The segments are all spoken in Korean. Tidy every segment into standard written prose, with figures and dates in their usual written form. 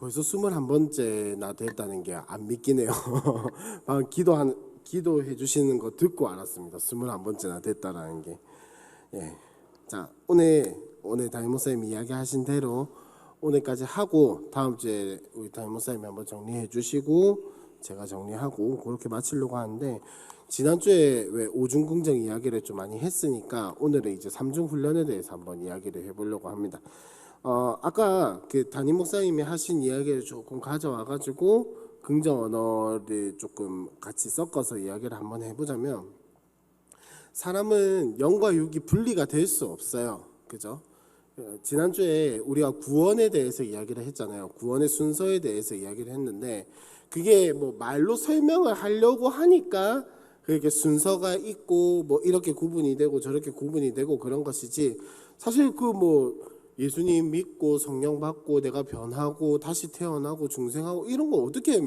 벌써 21번째나 됐다는 게 안 믿기네요. 방금 기도해 주시는 거 듣고 알았습니다. 21번째나 됐다라는 게. 예. 자, 오늘 담임 목사님이 이야기하신 대로 오늘까지 하고 다음 주에 우리 담임 목사님이 한번 정리해 주시고 제가 정리하고 그렇게 마치려고 하는데, 지난주에 왜 오중 긍정 이야기를 좀 많이 했으니까 오늘은 이제 삼중 훈련에 대해서 한번 이야기를 해보려고 합니다. 아까 그 담임 목사님이 하신 이야기를 조금 가져와 가지고 긍정 언어를 조금 같이 섞어서 이야기를 한번 해보자면, 사람은 영과 육이 분리가 될 수 없어요. 그죠? 지난주에 우리가 구원에 대해서 이야기를 했잖아요. 구원의 순서에 대해서 이야기를 했는데, 그게 뭐 말로 설명을 하려고 하니까 그렇게 순서가 있고 뭐 이렇게 구분이 되고 저렇게 구분이 되고 그런 것이지, 사실 그 뭐 예수님 믿고 성령 받고 내가 변하고 다시 태어나고 중생하고 이런 거 어떻게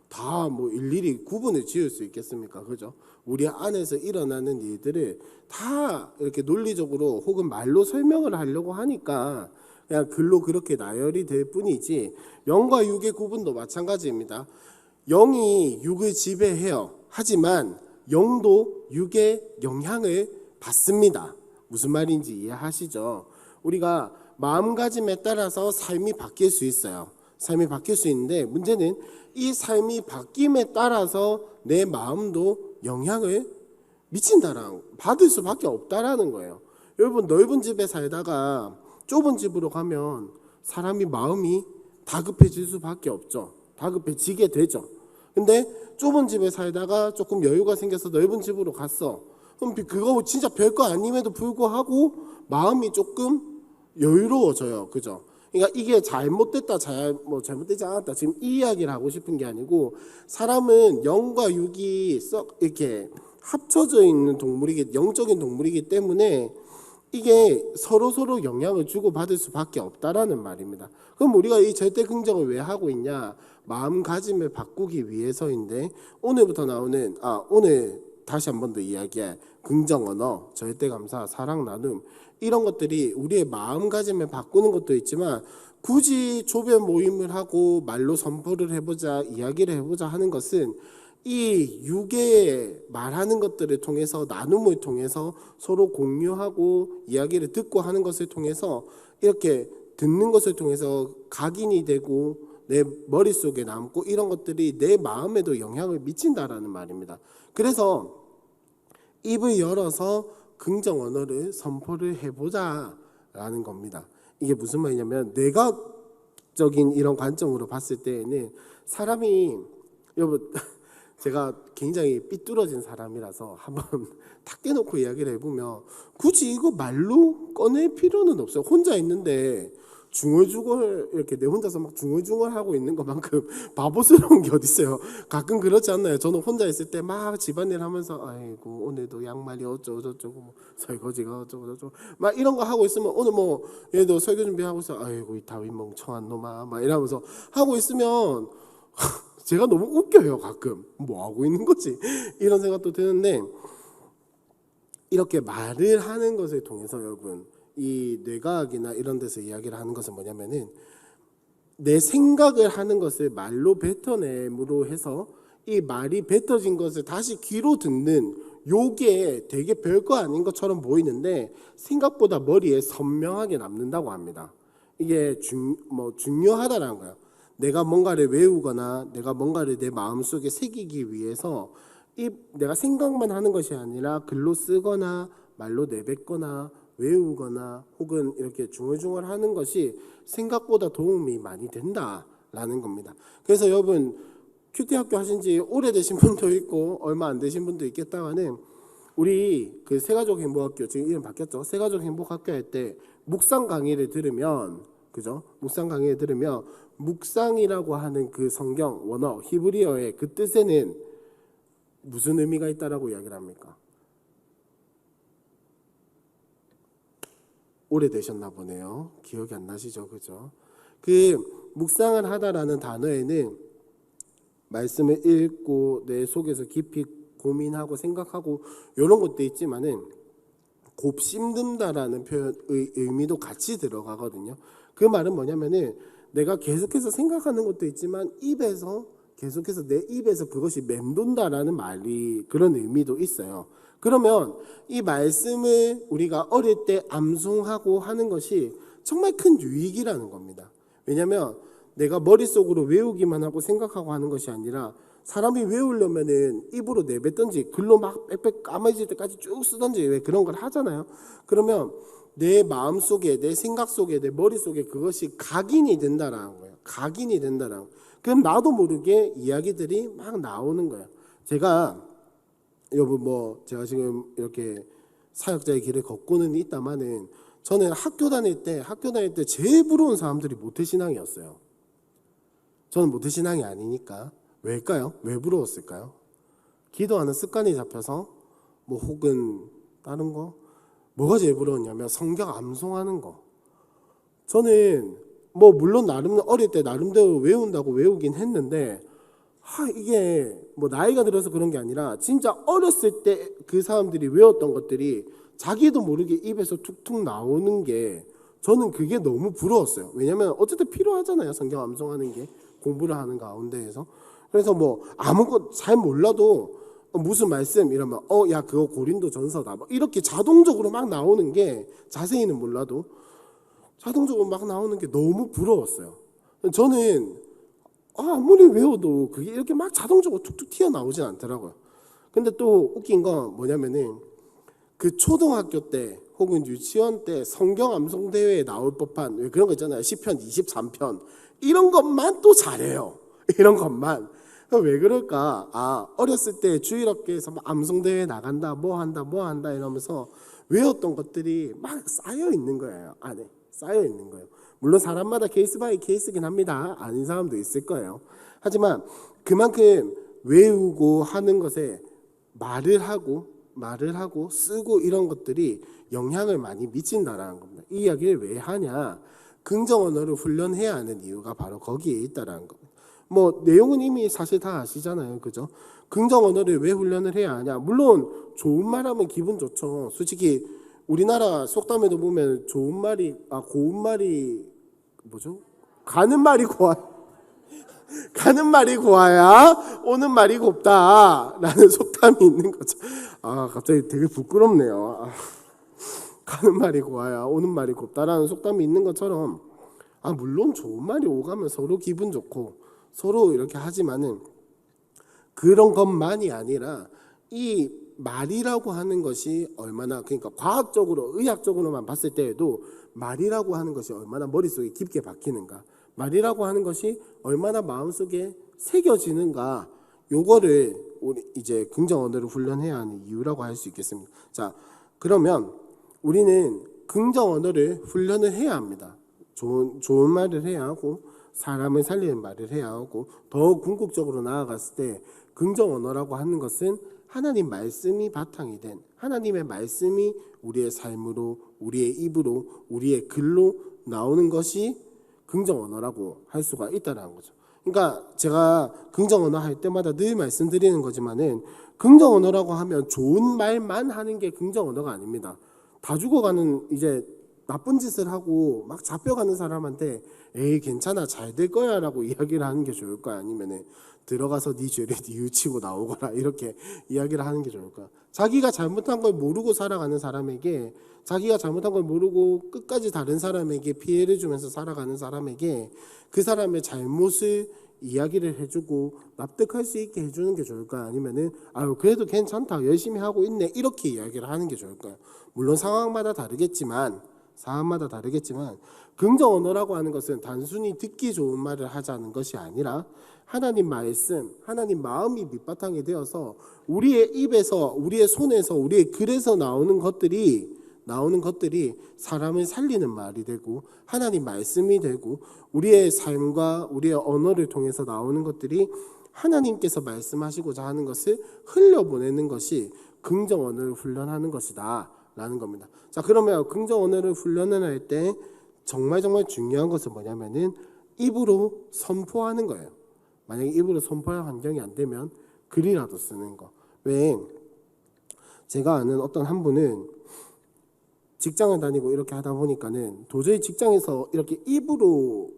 다 뭐 일일이 구분을 지을 수 있겠습니까? 그죠? 우리 안에서 일어나는 일들을 다 이렇게 논리적으로 혹은 말로 설명을 하려고 하니까 그냥 글로 그렇게 나열이 될 뿐이지, 영과 육의 구분도 마찬가지입니다. 영이 육을 지배해요. 하지만 영도 육의 영향을 받습니다. 무슨 말인지 이해하시죠? 우리가 마음가짐에 따라서 삶이 바뀔 수 있어요. 삶이 바뀔 수 있는데, 문제는 이 삶이 바뀜에 따라서 내 마음도 영향을 미친다라는, 받을 수밖에 없다라는 거예요. 여러분, 넓은 집에 살다가 좁은 집으로 가면 사람이 마음이 다급해질 수밖에 없죠. 다급해지게 되죠. 근데 좁은 집에 살다가 조금 여유가 생겨서 넓은 집으로 갔어. 그럼 그거 진짜 별거 아님에도 불구하고 마음이 조금 여유로워져요. 그죠? 그러니까 이게 잘못됐다, 잘못되지 않았다, 지금 이 이야기를 하고 싶은 게 아니고, 사람은 영과 육이 썩 이렇게 합쳐져 있는 동물이기, 영적인 동물이기 때문에 이게 서로 영향을 주고 받을 수밖에 없다라는 말입니다. 그럼 우리가 이 절대 긍정을 왜 하고 있냐? 마음가짐을 바꾸기 위해서인데, 오늘부터 나오는 오늘 다시 한 번 더 이야기할 긍정 언어, 절대 감사, 사랑 나눔, 이런 것들이 우리의 마음가짐을 바꾸는 것도 있지만, 굳이 조별 모임을 하고 말로 선포를 해보자, 이야기를 해보자 하는 것은 이 육의 말하는 것들을 통해서, 나눔을 통해서 서로 공유하고 이야기를 듣고 하는 것을 통해서, 이렇게 듣는 것을 통해서 각인이 되고 내 머릿속에 남고, 이런 것들이 내 마음에도 영향을 미친다라는 말입니다. 그래서 입을 열어서 긍정 언어를 선포를 해보자라는 겁니다. 이게 무슨 말이냐면, 내각적인 이런 관점으로 봤을 때에는 사람이, 여러분 제가 굉장히 삐뚤어진 사람이라서 한번 탁 깨놓고 이야기를 해보면, 굳이 이거 말로 꺼낼 필요는 없어요. 혼자 있는데 중얼중얼 이렇게 내 혼자서 막 중얼중얼 하고 있는 것만큼 바보스러운 게 어디 있어요. 가끔 그렇지 않나요? 저는 혼자 있을 때 막 집안일 하면서, 아이고 오늘도 양말이 어쩌고 저쩌고, 뭐 설거지가 어쩌고 저쩌고 막 이런 거 하고 있으면, 오늘 뭐 얘도 설교 준비하고 있어, 아이고 이 다윗 멍청한 놈아 막 이러면서 하고 있으면 제가 너무 웃겨요. 가끔 뭐 하고 있는 거지 이런 생각도 드는데, 이렇게 말을 하는 것을 통해서 여러분, 이 뇌과학이나 이런 데서 이야기를 하는 것은 뭐냐면은, 내 생각을 하는 것을 말로 뱉어냄으로 해서 이 말이 뱉어진 것을 다시 귀로 듣는, 요게 되게 별거 아닌 것처럼 보이는데 생각보다 머리에 선명하게 남는다고 합니다. 이게 중요하다라는 거예요. 내가 뭔가를 외우거나 내가 뭔가를 내 마음속에 새기기 위해서 내가 생각만 하는 것이 아니라 글로 쓰거나 말로 내뱉거나 외우거나 혹은 이렇게 중얼중얼 하는 것이 생각보다 도움이 많이 된다라는 겁니다. 그래서 여러분, 큐티 학교 하신 지 오래되신 분도 있고 얼마 안 되신 분도 있겠다마는, 우리 그 세가족 행복학교, 지금 이름 바뀌었죠? 세가족 행복학교 할 때 묵상 강의를 들으면, 그죠? 묵상 강의를 들으면 묵상이라고 하는 그 성경 원어 히브리어의 그 뜻에는 무슨 의미가 있다라고 이야기를 합니까? 오래되셨나 보네요. 기억이 안 나시죠? 그죠? 그 묵상을 하다라는 단어에는 말씀을 읽고 내 속에서 깊이 고민하고 생각하고 이런 것도 있지만은, 곱씹는다라는 표현의 의미도 같이 들어가거든요. 그 말은 뭐냐면은, 내가 계속해서 생각하는 것도 있지만 입에서 계속해서 내 입에서 그것이 맴돈다라는 말이 그런 의미도 있어요. 그러면 이 말씀을 우리가 어릴 때 암송하고 하는 것이 정말 큰 유익이라는 겁니다. 왜냐하면 내가 머릿속으로 외우기만 하고 생각하고 하는 것이 아니라 사람이 외우려면은 입으로 내뱉든지 글로 막 빽빽 까매질 때까지 쭉 쓰든지 왜 그런 걸 하잖아요. 그러면 내 마음 속에, 내 생각 속에, 내 머릿속에 그것이 각인이 된다라는 거예요. 각인이 된다라는 거예요. 그럼 나도 모르게 이야기들이 막 나오는 거예요. 제가 제가 지금 이렇게 사역자의 길을 걷고는 있다마는 저는 학교 다닐 때 제일 부러운 사람들이 모태신앙이었어요. 저는 모태신앙이 아니니까. 왜일까요? 왜 부러웠을까요? 기도하는 습관이 잡혀서 혹은 다른 거? 뭐가 제일 부러웠냐면 성경 암송하는 거. 저는 물론 어릴 때 나름대로 외운다고 외우긴 했는데 이게 나이가 들어서 그런 게 아니라 진짜 어렸을 때 그 사람들이 외웠던 것들이 자기도 모르게 입에서 툭툭 나오는 게 저는 그게 너무 부러웠어요. 왜냐면 어쨌든 필요하잖아요. 성경 암송하는 게 공부를 하는 가운데에서. 그래서 아무것도 잘 몰라도 무슨 말씀 이러면 야 그거 고린도 전서다 이렇게 자동적으로 막 나오는 게 자세히는 몰라도 자동적으로 막 나오는 게 너무 부러웠어요. 저는 아무리 외워도 그게 이렇게 막 자동적으로 툭툭 튀어나오진 않더라고요. 근데 또 웃긴 건 뭐냐면은 그 초등학교 때 혹은 유치원 때 성경 암송 대회에 나올 법한 왜 그런 거 있잖아요. 시편 23편 이런 것만 또 잘해요. 이런 것만. 왜 그럴까? 어렸을 때 주일학교에서 암송 대회 나간다, 뭐 한다 이러면서 외웠던 것들이 막 쌓여 있는 거예요. 안에 쌓여 있는 거예요. 물론 사람마다 케이스 바이 케이스긴 합니다. 아닌 사람도 있을 거예요. 하지만 그만큼 외우고 하는 것에 말을 하고 쓰고 이런 것들이 영향을 많이 미친다라는 겁니다. 이 이야기를 왜 하냐? 긍정 언어를 훈련해야 하는 이유가 바로 거기에 있다라는 겁니다. 내용은 이미 사실 다 아시잖아요. 그죠? 긍정 언어를 왜 훈련을 해야 하냐? 물론 좋은 말하면 기분 좋죠. 솔직히 우리나라 속담에도 보면 좋은 말이 고운 말이 뭐죠? 가는 말이 고와야 오는 말이 곱다라는 속담이 있는 거죠. 갑자기 되게 부끄럽네요. 가는 말이 고와야 오는 말이 곱다라는 속담이 있는 것처럼 물론 좋은 말이 오가면 서로 기분 좋고 서로 이렇게 하지만은 그런 것만이 아니라 이 말이라고 하는 것이 얼마나 그러니까 과학적으로 의학적으로만 봤을 때에도 말이라고 하는 것이 얼마나 머릿속에 깊게 박히는가 말이라고 하는 것이 얼마나 마음속에 새겨지는가 요거를 우리 이제 긍정 언어를 훈련해야 하는 이유라고 할 수 있겠습니다. 자, 그러면 우리는 긍정 언어를 훈련을 해야 합니다. 좋은 말을 해야 하고 사람을 살리는 말을 해야 하고 더 궁극적으로 나아갔을 때 긍정 언어라고 하는 것은 하나님 말씀이 바탕이 된 하나님의 말씀이 우리의 삶으로 우리의 입으로 우리의 글로 나오는 것이 긍정 언어라고 할 수가 있다는 거죠. 그러니까 제가 긍정 언어 할 때마다 늘 말씀드리는 거지만은 긍정 언어라고 하면 좋은 말만 하는 게 긍정 언어가 아닙니다. 다 죽어가는 이제 나쁜 짓을 하고 막 잡혀가는 사람한테 에이 괜찮아 잘 될 거야 라고 이야기를 하는 게 좋을까요? 아니면 들어가서 네 죄를 뉘우치고 나오거라 이렇게 이야기를 하는 게 좋을까요? 자기가 잘못한 걸 모르고 살아가는 사람에게 자기가 잘못한 걸 모르고 끝까지 다른 사람에게 피해를 주면서 살아가는 사람에게 그 사람의 잘못을 이야기를 해주고 납득할 수 있게 해주는 게 좋을까요? 아니면은 그래도 괜찮다 열심히 하고 있네 이렇게 이야기를 하는 게 좋을까요? 물론 상황마다 다르겠지만 긍정 언어라고 하는 것은 단순히 듣기 좋은 말을 하자는 것이 아니라 하나님 말씀, 하나님 마음이 밑바탕이 되어서 우리의 입에서, 우리의 손에서, 우리의 글에서 나오는 것들이 사람을 살리는 말이 되고 하나님 말씀이 되고 우리의 삶과 우리의 언어를 통해서 나오는 것들이 하나님께서 말씀하시고자 하는 것을 흘려보내는 것이 긍정 언어를 훈련하는 것이다 라는 겁니다. 자, 그러면 긍정 언어를 훈련을 할 때 정말 중요한 것은 뭐냐면은 입으로 선포하는 거예요. 만약에 입으로 선포할 환경이 안 되면 글이라도 쓰는 거. 왜 제가 아는 어떤 한 분은 직장을 다니고 이렇게 하다 보니까는 도저히 직장에서 이렇게 입으로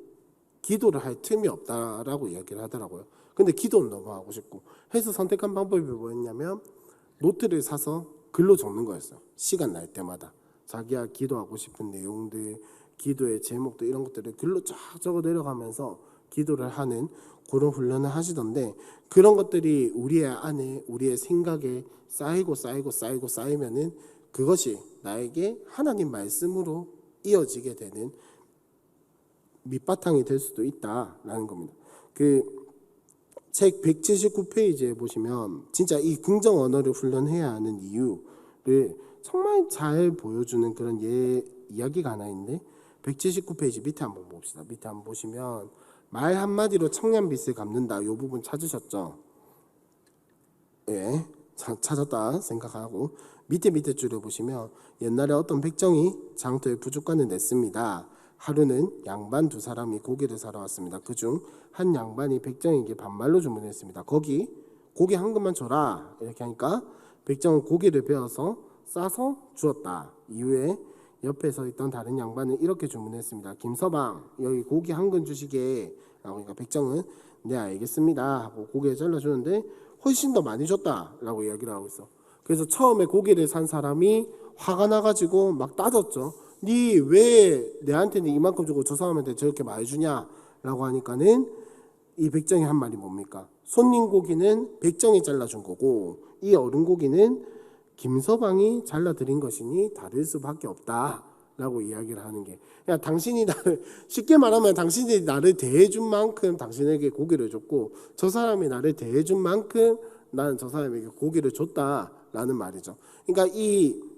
기도를 할 틈이 없다라고 이야기를 하더라고요. 근데 기도는 너무 하고 싶고 해서 선택한 방법이 뭐였냐면 노트를 사서 글로 적는 거였어요. 시간 날 때마다 자기가 기도하고 싶은 내용들, 기도의 제목들 이런 것들을 글로 쫙 적어 내려가면서 기도를 하는 그런 훈련을 하시던데, 그런 것들이 우리의 안에 우리의 생각에 쌓이면은 그것이 나에게 하나님 말씀으로 이어지게 되는 밑바탕이 될 수도 있다라는 겁니다. 그 책 179페이지에 보시면 진짜 이 긍정 언어를 훈련해야 하는 이유를 정말 잘 보여주는 그런 이야기가 하나 있는데, 179페이지 밑에 한번 봅시다. 밑에 한번 보시면 말 한마디로 청량빛을 갚는다. 이 부분 찾으셨죠? 예, 찾았다 생각하고 밑에 줄을 보시면 옛날에 어떤 백정이 장터에 부둣간을 냈습니다. 하루는 양반 두 사람이 고기를 사러 왔습니다. 그중 한 양반이 백정에게 반말로 주문했습니다. 거기 고기 한 근만 줘라. 이렇게 하니까 백정은 고기를 베어서 싸서 주었다. 이후에 옆에 서 있던 다른 양반은 이렇게 주문했습니다. 김서방, 여기 고기 한 근 주시게. 라고 하니까 백정은 네 알겠습니다 하고 고기를 잘라주는데 훨씬 더 많이 줬다라고 이야기를 하고 있어. 그래서 처음에 고기를 산 사람이 화가 나가지고 막 따졌죠. 니 왜 내한테는 이만큼 주고 저 사람한테 저렇게 많이 주냐라고 하니까는 이 백정이 한 말이 뭡니까? 손님 고기는 백정이 잘라준 거고 이 어른 고기는 김서방이 잘라드린 것이니 다를 수밖에 없다라고 이야기를 하는 게, 야 당신이 나를, 쉽게 말하면 당신이 나를 대해준 만큼 당신에게 고기를 줬고 저 사람이 나를 대해준 만큼 나는 저 사람에게 고기를 줬다라는 말이죠. 그러니까 이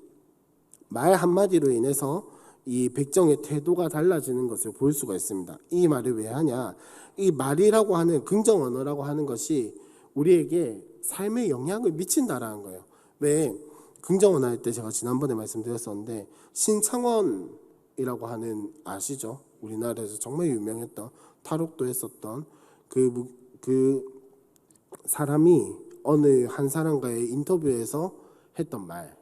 말 한마디로 인해서 이 백정의 태도가 달라지는 것을 볼 수가 있습니다. 이 말을 왜 하냐? 이 말이라고 하는 긍정 언어라고 하는 것이 우리에게 삶에 영향을 미친다라는 거예요. 왜 긍정 언어 할 때 제가 지난번에 말씀드렸었는데 신창원이라고 하는, 아시죠? 우리나라에서 정말 유명했던 탈옥도 했었던 그 사람이 어느 한 사람과의 인터뷰에서 했던 말,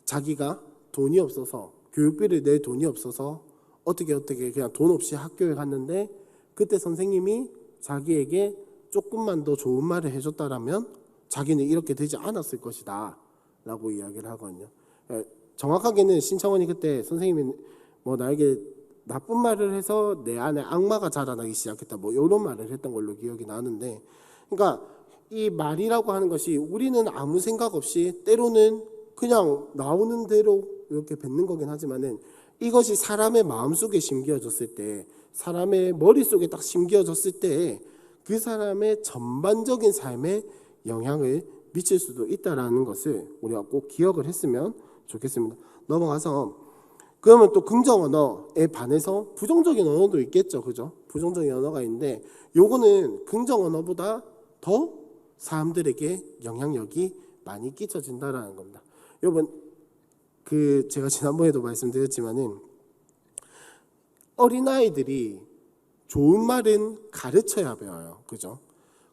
자기가 돈이 없어서 교육비를 낼 돈이 없어서 어떻게 그냥 돈 없이 학교에 갔는데 그때 선생님이 자기에게 조금만 더 좋은 말을 해줬다라면 자기는 이렇게 되지 않았을 것이다 라고 이야기를 하거든요. 정확하게는 신창원이 그때 선생님이 뭐 나에게 나쁜 말을 해서 내 안에 악마가 자라나기 시작했다 뭐 이런 말을 했던 걸로 기억이 나는데, 그러니까 이 말이라고 하는 것이 우리는 아무 생각 없이 때로는 그냥 나오는 대로 이렇게 뱉는 거긴 하지만은 이것이 사람의 마음속에 심겨졌을 때, 사람의 머릿속에 딱 심겨졌을 때 그 사람의 전반적인 삶에 영향을 미칠 수도 있다라는 것을 우리가 꼭 기억을 했으면 좋겠습니다. 넘어가서 그러면 또 긍정 언어에 반해서 부정적인 언어도 있겠죠, 그죠? 부정적인 언어가 있는데 요거는 긍정 언어보다 더 사람들에게 영향력이 많이 끼쳐진다라는 겁니다. 여러분 제가 지난번에도 말씀드렸지만은 어린아이들이 좋은 말은 가르쳐야 배워요, 그죠?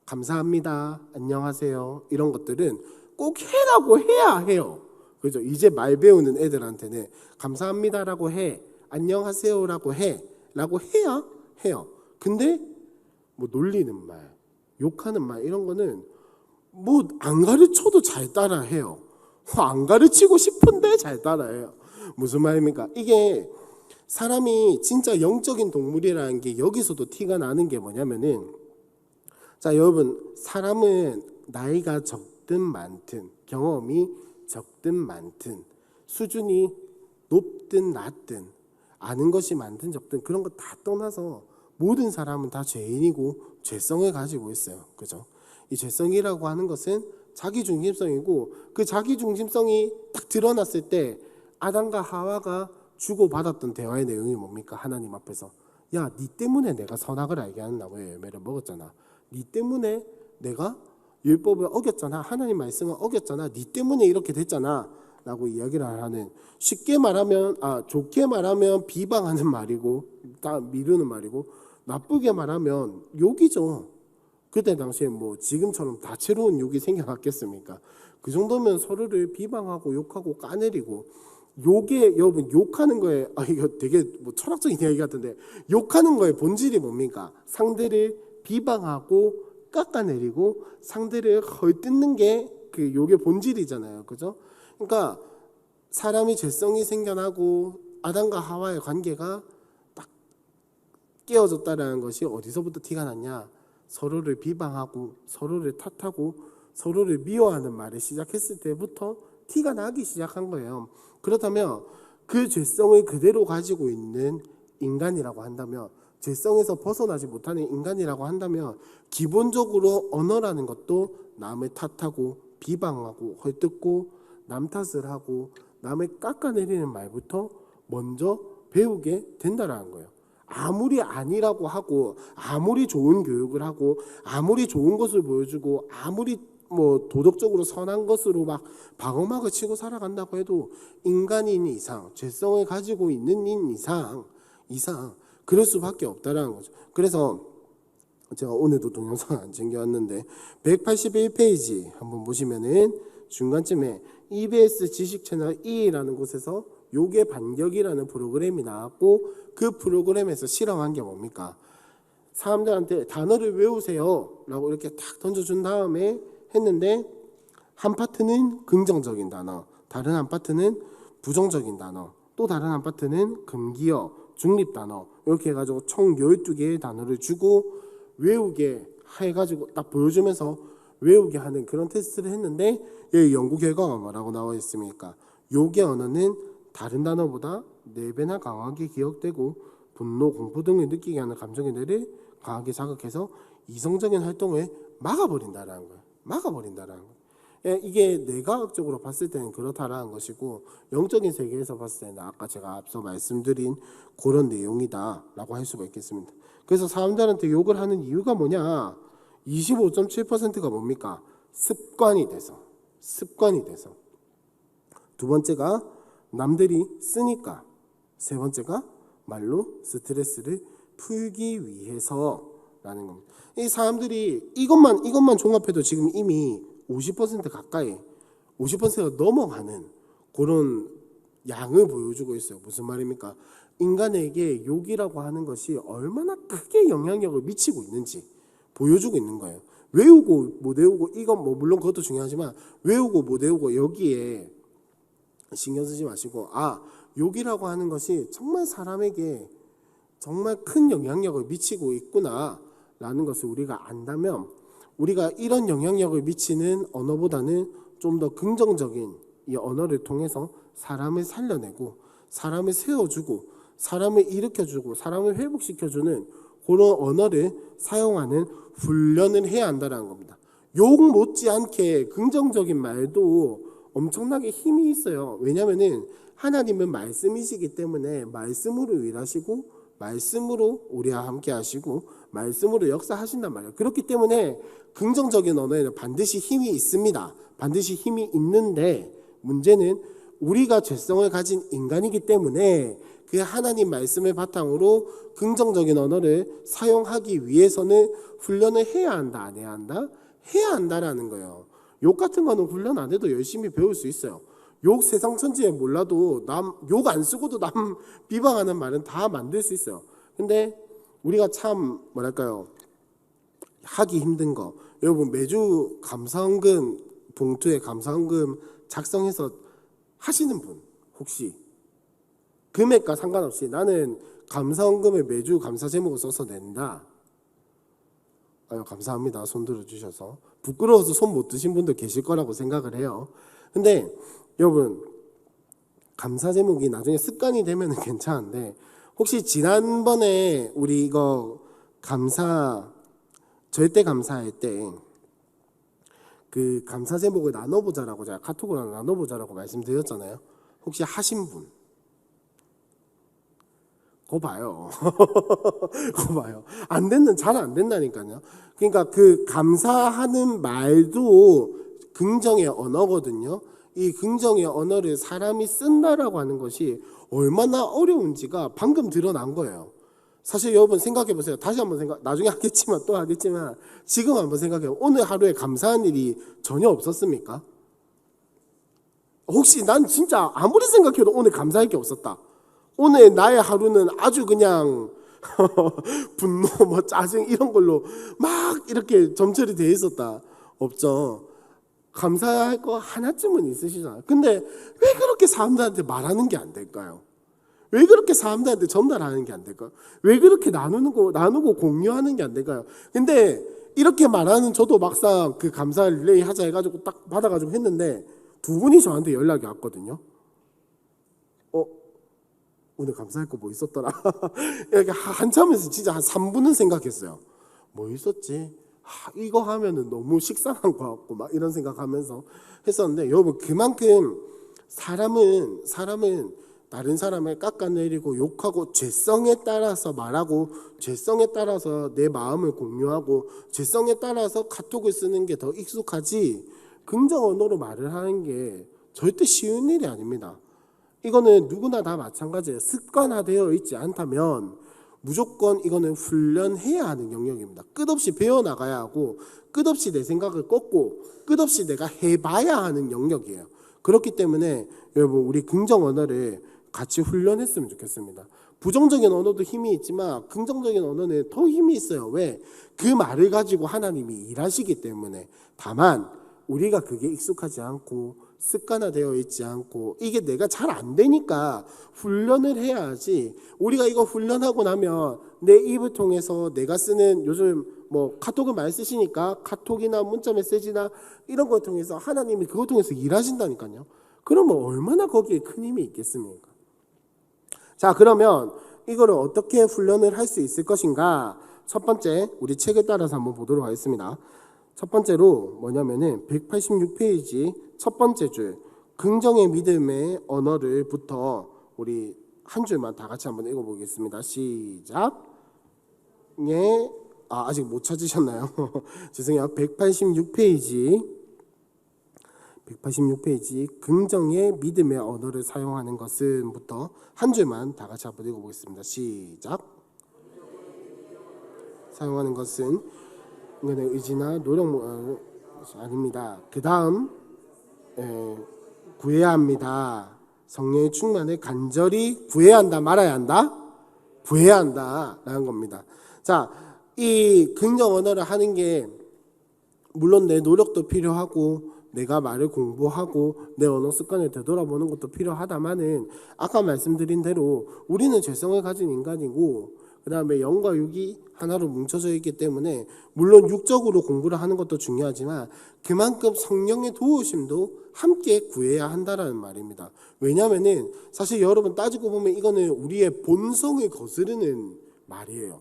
감사합니다, 안녕하세요 이런 것들은 꼭 해라고 해야 해요, 그죠? 이제 말 배우는 애들한테는 감사합니다라고 해, 안녕하세요라고 해 라고 해야 해요. 근데 뭐 놀리는 말, 욕하는 말 이런 거는 뭐 안 가르쳐도 잘 따라해요. 안 가르치고 싶은데 잘 따라해요. 무슨 말입니까? 이게 사람이 진짜 영적인 동물이라는 게 여기서도 티가 나는 게 뭐냐면은, 자 여러분, 사람은 나이가 적든 많든 경험이 적든 많든 수준이 높든 낮든 아는 것이 많든 적든 그런 거 다 떠나서 모든 사람은 다 죄인이고 죄성을 가지고 있어요, 그죠? 이 죄성이라고 하는 것은 자기중심성이고, 그 자기중심성이 딱 드러났을 때 아담과 하와가 주고받았던 대화의 내용이 뭡니까? 하나님 앞에서 야, 니 때문에 내가 선악을 알게 하는 나무의 열매를 먹었잖아. 니 때문에 내가 율법을 어겼잖아. 하나님 말씀을 어겼잖아. 니 때문에 이렇게 됐잖아 라고 이야기를 하는, 쉽게 말하면 좋게 말하면 비방하는 말이고 다 미루는 말이고, 나쁘게 말하면 욕이죠. 그때 당시에 뭐 지금처럼 다채로운 욕이 생겨났겠습니까? 그 정도면 서로를 비방하고 욕하고 까내리고 욕에 여러분 욕하는 거에 이거 되게 뭐 철학적인 이야기 같은데 욕하는 거의 본질이 뭡니까? 상대를 비방하고 깎아내리고 상대를 헐뜯는 게 그 욕의 본질이잖아요. 그죠? 그러니까 사람이 죄성이 생겨나고 아담과 하와의 관계가 딱 깨어졌다라는 것이 어디서부터 티가 났냐? 서로를 비방하고 서로를 탓하고 서로를 미워하는 말을 시작했을 때부터 티가 나기 시작한 거예요. 그렇다면 그 죄성을 그대로 가지고 있는 인간이라고 한다면, 죄성에서 벗어나지 못하는 인간이라고 한다면 기본적으로 언어라는 것도 남을 탓하고 비방하고 헐뜯고 남 탓을 하고 남을 깎아내리는 말부터 먼저 배우게 된다라는 거예요. 아무리 아니라고 하고 아무리 좋은 교육을 하고 아무리 좋은 것을 보여주고 아무리 뭐 도덕적으로 선한 것으로 막 방어막을 치고 살아간다고 해도 인간인 이상, 죄성을 가지고 있는 인 이상 그럴 수밖에 없다라는 거죠. 그래서 제가 오늘도 동영상 안 챙겨왔는데 181페이지 한번 보시면은 중간쯤에 EBS 지식 채널 E라는 곳에서 요게 반격이라는 프로그램이 나왔고, 그 프로그램에서 실험한 게 뭡니까? 사람들한테 단어를 외우세요 라고 이렇게 탁 던져준 다음에 했는데, 한 파트는 긍정적인 단어, 다른 한 파트는 부정적인 단어, 또 다른 한 파트는 금기어, 중립 단어, 이렇게 해가지고 총 12개의 단어를 주고 외우게 해가지고 딱 보여주면서 외우게 하는 그런 테스트를 했는데, 이 연구 결과가 뭐라고 나와 있습니까? 요게 언어는 다른 단어보다 4배나 강하게 기억되고 분노, 공포 등을 느끼게 하는 감정의 뇌를 강하게 자극해서 이성적인 활동을 막아버린다라는 거예요. 막아버린다라는 거예요. 이게 뇌과학적으로 봤을 때는 그렇다라는 것이고, 영적인 세계에서 봤을 때는 아까 제가 앞서 말씀드린 그런 내용이다라고 할 수가 있겠습니다. 그래서 사람들한테 욕을 하는 이유가 뭐냐? 25.7%가 뭡니까? 습관이 돼서. 두 번째가 남들이 쓰니까. 세 번째가 말로 스트레스를 풀기 위해서라는 겁니다. 이 사람들이 이것만 종합해도 지금 이미 50% 가까이, 50%가 넘어가는 그런 양을 보여주고 있어요. 무슨 말입니까? 인간에게 욕이라고 하는 것이 얼마나 크게 영향력을 미치고 있는지 보여주고 있는 거예요. 외우고 못 외우고, 이건 뭐 물론 그것도 중요하지만 외우고 못 외우고 여기에 신경 쓰지 마시고, 욕이라고 하는 것이 정말 사람에게 정말 큰 영향력을 미치고 있구나라는 것을 우리가 안다면, 우리가 이런 영향력을 미치는 언어보다는 좀 더 긍정적인 이 언어를 통해서 사람을 살려내고 사람을 세워주고 사람을 일으켜주고 사람을 회복시켜주는 그런 언어를 사용하는 훈련을 해야 한다는 겁니다. 욕 못지않게 긍정적인 말도 엄청나게 힘이 있어요. 왜냐하면 하나님은 말씀이시기 때문에 말씀으로 일하시고 말씀으로 우리와 함께 하시고 말씀으로 역사하신단 말이에요. 그렇기 때문에 긍정적인 언어에는 반드시 힘이 있습니다. 반드시 힘이 있는데, 문제는 우리가 죄성을 가진 인간이기 때문에 그 하나님 말씀을 바탕으로 긍정적인 언어를 사용하기 위해서는 훈련을 해야 한다, 안 해야 한다? 해야 한다라는 거예요. 욕 같은 거는 훈련 안 해도 열심히 배울 수 있어요. 욕 세상 천지에 몰라도 욕 안 쓰고도 남 비방하는 말은 다 만들 수 있어요. 근데 우리가 참 뭐랄까요, 하기 힘든 거, 여러분 매주 감사헌금 봉투에 감사헌금 작성해서 하시는 분 혹시 금액과 상관없이 나는 감사헌금을 매주 감사 제목을 써서 낸다. 감사합니다. 손 들어주셔서. 부끄러워서 손 못 드신 분도 계실 거라고 생각을 해요. 근데 여러분, 감사 제목이 나중에 습관이 되면 괜찮은데, 혹시 지난번에 우리 이거 절대 감사할 때 그 감사 제목을 나눠보자라고 제가 카톡으로 나눠보자라고 말씀드렸잖아요. 혹시 하신 분? 그거 봐요. 잘 안 된다니까요. 그러니까 그 감사하는 말도 긍정의 언어거든요. 이 긍정의 언어를 사람이 쓴다라고 하는 것이 얼마나 어려운지가 방금 드러난 거예요. 사실 여러분 생각해 보세요. 다시 한번 나중에 또 하겠지만 지금 한번 생각해요. 오늘 하루에 감사한 일이 전혀 없었습니까? 혹시 난 진짜 아무리 생각해도 오늘 감사할 게 없었다. 오늘 나의 하루는 아주 그냥 분노, 뭐 짜증 이런 걸로 막 이렇게 점철이 돼 있었다. 없죠. 감사할 거 하나쯤은 있으시잖아요. 근데 왜 그렇게 사람들한테 말하는 게 안 될까요? 왜 그렇게 사람들한테 전달하는 게 안 될까요? 왜 그렇게 나누고 공유하는 게 안 될까요? 근데 이렇게 말하는 저도 막상 그 감사 릴레이 하자 해가지고 딱 받아가지고 했는데 두 분이 저한테 연락이 왔거든요. 오늘 감사할 거 뭐 있었더라? 이렇게 한참에서 진짜 한 3분은 생각했어요. 뭐 있었지? 이거 하면은 너무 식상한 것 같고 막 이런 생각하면서 했었는데, 여러분 그만큼 사람은 다른 사람을 깎아내리고 욕하고 죄성에 따라서 말하고 죄성에 따라서 내 마음을 공유하고 죄성에 따라서 카톡을 쓰는 게 더 익숙하지, 긍정 언어로 말을 하는 게 절대 쉬운 일이 아닙니다. 이거는 누구나 다 마찬가지예요. 습관화되어 있지 않다면 무조건 이거는 훈련해야 하는 영역입니다. 끝없이 배워나가야 하고 끝없이 내 생각을 꺾고 끝없이 내가 해봐야 하는 영역이에요. 그렇기 때문에 여러분 우리 긍정 언어를 같이 훈련했으면 좋겠습니다. 부정적인 언어도 힘이 있지만 긍정적인 언어는 더 힘이 있어요. 왜? 그 말을 가지고 하나님이 일하시기 때문에. 다만 우리가 그게 익숙하지 않고 습관화되어 있지 않고 이게 내가 잘 안 되니까 훈련을 해야지. 우리가 이거 훈련하고 나면 내 입을 통해서 내가 쓰는, 요즘 뭐 카톡을 많이 쓰시니까 카톡이나 문자 메시지나 이런 걸 통해서 하나님이 그걸 통해서 일하신다니까요. 그러면 얼마나 거기에 큰 힘이 있겠습니까? 자, 그러면 이거를 어떻게 훈련을 할 수 있을 것인가? 첫 번째, 우리 책에 따라서 한번 보도록 하겠습니다. 첫 번째로 뭐냐면은 186페이지 첫 번째 줄, 긍정의 믿음의 언어를부터 우리 한 줄만 다 같이 한번 읽어보겠습니다. 시작. 예, 아직 못 찾으셨나요? 죄송해요. 186페이지 긍정의 믿음의 언어를 사용하는 것은부터 한 줄만 다 같이 한번 읽어보겠습니다. 시작. 사용하는 것은 인간의 의지나 노력 아닙니다. 그 다음 구해야 합니다. 성령의 충만을 간절히 구해야 한다, 말아야 한다? 구해야 한다라는 겁니다. 자, 이 긍정 언어를 하는 게 물론 내 노력도 필요하고 내가 말을 공부하고 내 언어 습관을 되돌아보는 것도 필요하다마는 아까 말씀드린 대로 우리는 죄성을 가진 인간이고 그 다음에 영과 육이 하나로 뭉쳐져 있기 때문에 물론 육적으로 공부를 하는 것도 중요하지만 그만큼 성령의 도우심도 함께 구해야 한다라는 말입니다. 왜냐하면은 사실 여러분 따지고 보면 이거는 우리의 본성을 거스르는 말이에요.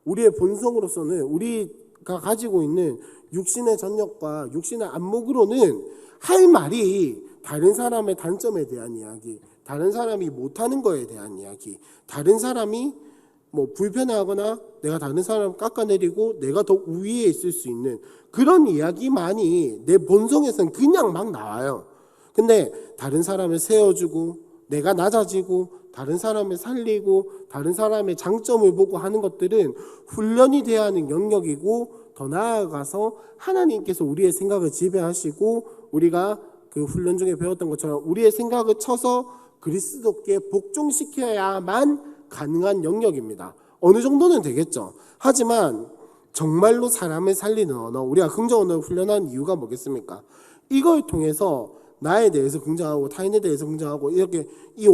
우리의 본성으로서는 우리가 가지고 있는 육신의 전력과 육신의 안목으로는 할 말이 다른 사람의 단점에 대한 이야기, 다른 사람이 못하는 거에 대한 이야기, 다른 사람이 뭐 불편해하거나 내가 다른 사람 깎아내리고 내가 더 우위에 있을 수 있는 그런 이야기만이 내 본성에서는 그냥 막 나와요. 근데 다른 사람을 세워주고 내가 낮아지고 다른 사람을 살리고 다른 사람의 장점을 보고 하는 것들은 훈련이 돼야 하는 영역이고, 더 나아가서 하나님께서 우리의 생각을 지배하시고 우리가 그 훈련 중에 배웠던 것처럼 우리의 생각을 쳐서 그리스도께 복종시켜야만 가능한 영역입니다. 어느 정도는 되겠죠. 하지만 정말로 사람을 살리는 언어, 우리가 긍정 언어를 훈련한 이유가 뭐겠습니까? 이걸 통해서 나에 대해서 긍정하고 타인에 대해서 긍정하고 이렇게 이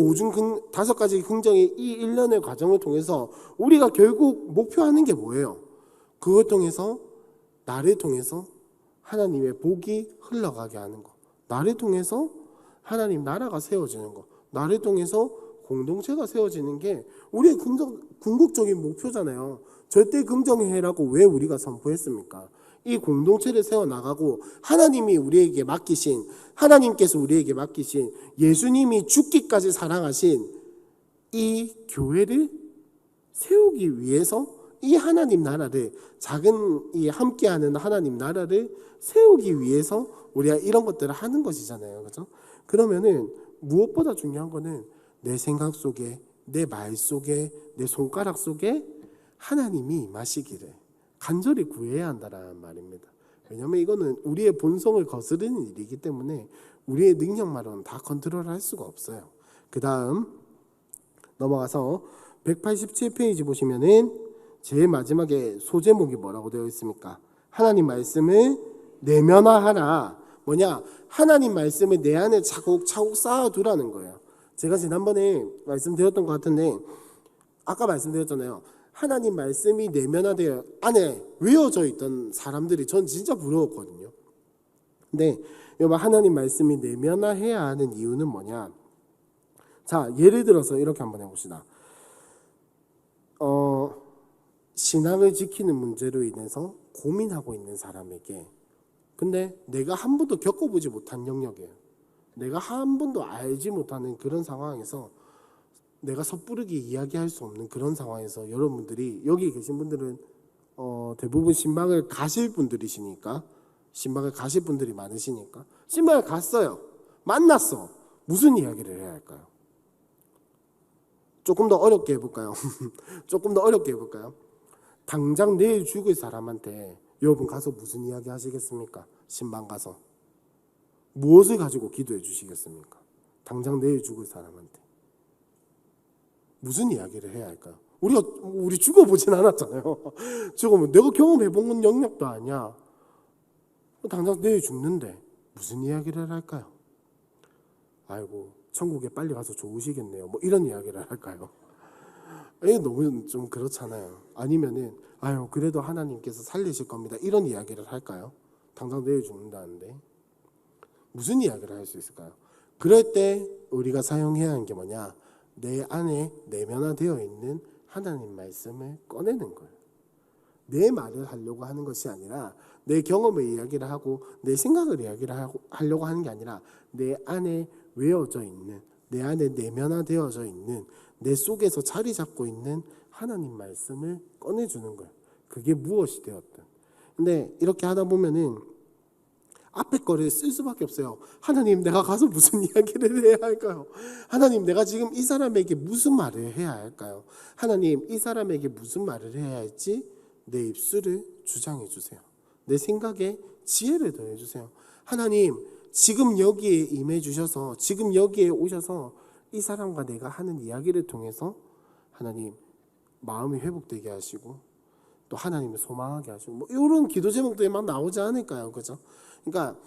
다섯 가지 긍정의 이 일련의 과정을 통해서 우리가 결국 목표하는 게 뭐예요? 그걸 통해서 나를 통해서 하나님의 복이 흘러가게 하는 거, 나를 통해서 하나님 나라가 세워지는 거, 나를 통해서 공동체가 세워지는 게 우리의 궁극적인 목표잖아요. 절대 긍정해라고 왜 우리가 선포했습니까? 이 공동체를 세워나가고 하나님께서 우리에게 맡기신 예수님이 죽기까지 사랑하신 이 교회를 세우기 위해서 이 하나님 나라를, 작은 이 함께하는 하나님 나라를 세우기 위해서 우리가 이런 것들을 하는 것이잖아요. 그렇죠? 그러면은 무엇보다 중요한 거는 내 생각 속에, 내 말 속에, 내 손가락 속에 하나님이 임하시기를 간절히 구해야 한다라는 말입니다. 왜냐하면 이거는 우리의 본성을 거스르는 일이기 때문에 우리의 능력만으로는 다 컨트롤할 수가 없어요. 그 다음 넘어가서 187페이지 보시면은 제일 마지막에 소제목이 뭐라고 되어 있습니까? 하나님 말씀을 내면화하라. 뭐냐? 하나님 말씀을 내 안에 차곡차곡 쌓아두라는 거예요. 제가 지난번에 말씀드렸던 것 같은데 아까 말씀드렸잖아요. 하나님 말씀이 내면화되어 안에 외워져 있던 사람들이 전 진짜 부러웠거든요. 근데 여러분 하나님 말씀이 내면화해야 하는 이유는 뭐냐? 자, 예를 들어서 이렇게 한번 해봅시다. 신앙을 지키는 문제로 인해서 고민하고 있는 사람에게, 근데 내가 한 번도 겪어보지 못한 영역이에요. 내가 한 번도 알지 못하는 그런 상황에서 내가 섣부르게 이야기할 수 없는 그런 상황에서 여러분들이 여기 계신 분들은 대부분 신방을 가실 분들이시니까, 신방을 가실 분들이 많으시니까 신방을 갔어요. 만났어. 무슨 이야기를 해야 할까요? 조금 더 어렵게 해볼까요? 조금 더 어렵게 해볼까요? 당장 내일 죽을 사람한테 여러분 가서 무슨 이야기 하시겠습니까? 신방 가서 무엇을 가지고 기도해 주시겠습니까? 당장 내일 죽을 사람한테 무슨 이야기를 해야 할까요? 우리 죽어보진 않았잖아요. 죽으면 내가 경험해본 영역도 아니야. 당장 내일 죽는데 무슨 이야기를 할까요? 아이고 천국에 빨리 가서 좋으시겠네요. 뭐 이런 이야기를 할까요? 이게 너무 좀 그렇잖아요. 아니면은 아유 그래도 하나님께서 살리실 겁니다. 이런 이야기를 할까요? 당장 내일 죽는다는데 무슨 이야기를 할 수 있을까요? 그럴 때 우리가 사용해야 하는 게 뭐냐? 내 안에 내면화되어 있는 하나님 말씀을 꺼내는 거예요. 내 말을 하려고 하는 것이 아니라 내 경험을 이야기를 하고 내 생각을 이야기를 하려고 하는 게 아니라 내 안에 외워져 있는, 내 안에 내면화되어져 있는, 내 속에서 자리 잡고 있는 하나님 말씀을 꺼내주는 거예요. 그게 무엇이 되었든. 근데 이렇게 하다 보면은 앞에 거를 쓸 수밖에 없어요. 하나님 내가 가서 무슨 이야기를 해야 할까요? 하나님 내가 지금 이 사람에게 무슨 말을 해야 할까요? 하나님 이 사람에게 무슨 말을 해야 할지 내 입술을 주장해 주세요. 내 생각에 지혜를 더해 주세요. 하나님 지금 여기에 임해 주셔서, 지금 여기에 오셔서 이 사람과 내가 하는 이야기를 통해서 하나님 마음이 회복되게 하시고 또 하나님을 소망하게 하시고 뭐 이런 기도 제목들이 막 나오지 않을까요? 그죠? 그러니까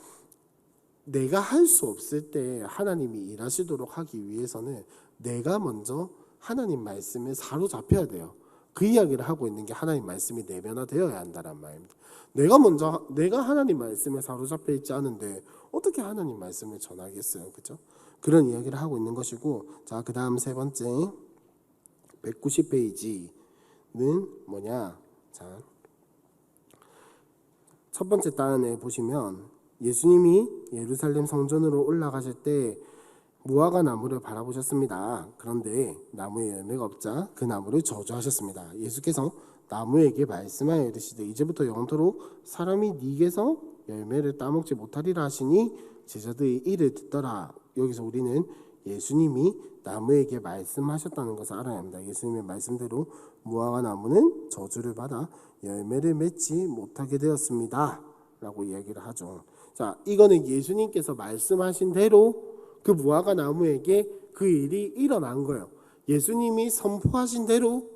내가 할 수 없을 때 하나님이 일하시도록 하기 위해서는 내가 먼저 하나님 말씀에 사로잡혀야 돼요. 그 이야기를 하고 있는 게 하나님 말씀이 내면화되어야 한다는 말입니다. 내가 하나님 말씀에 사로잡혀 있지 않은데 어떻게 하나님 말씀을 전하겠어요, 그렇죠? 그런 이야기를 하고 있는 것이고, 자, 그 다음 세 번째 190페이지는 뭐냐? 자, 첫 번째 단에 보시면 예수님이 예루살렘 성전으로 올라가실 때 무화과 나무를 바라보셨습니다. 그런데 나무에 열매가 없자 그 나무를 저주하셨습니다. 예수께서 나무에게 말씀하여 이르시되 이제부터 영원토록 사람이 네게서 열매를 따먹지 못하리라 하시니 제자들이 이를 듣더라. 여기서 우리는 예수님이 나무에게 말씀하셨다는 것을 알아야 합니다. 예수님의 말씀대로 무화과 나무는 저주를 받아 열매를 맺지 못하게 되었습니다 라고 이야기를 하죠. 자, 이거는 예수님께서 말씀하신 대로 그 무화과 나무에게 그 일이 일어난 거예요. 예수님이 선포하신 대로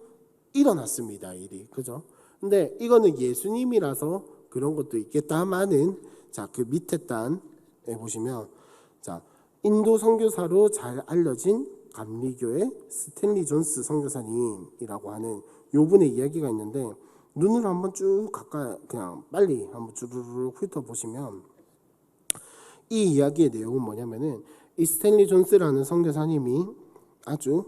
일어났습니다, 일이. 그죠? 근데 이거는 예수님이라서 그런 것도 있겠다마는, 자, 그 밑에 단에 보시면, 자, 인도 선교사로 잘 알려진 감리교의 스탠리 존스 선교사님이라고 하는 요 분의 이야기가 있는데, 눈을 한번 쭉 가까이 그냥 빨리 한번 주르륵 훑어보시면 이 이야기의 내용은 뭐냐면은 이 스탠리 존스라는 선교사님이 아주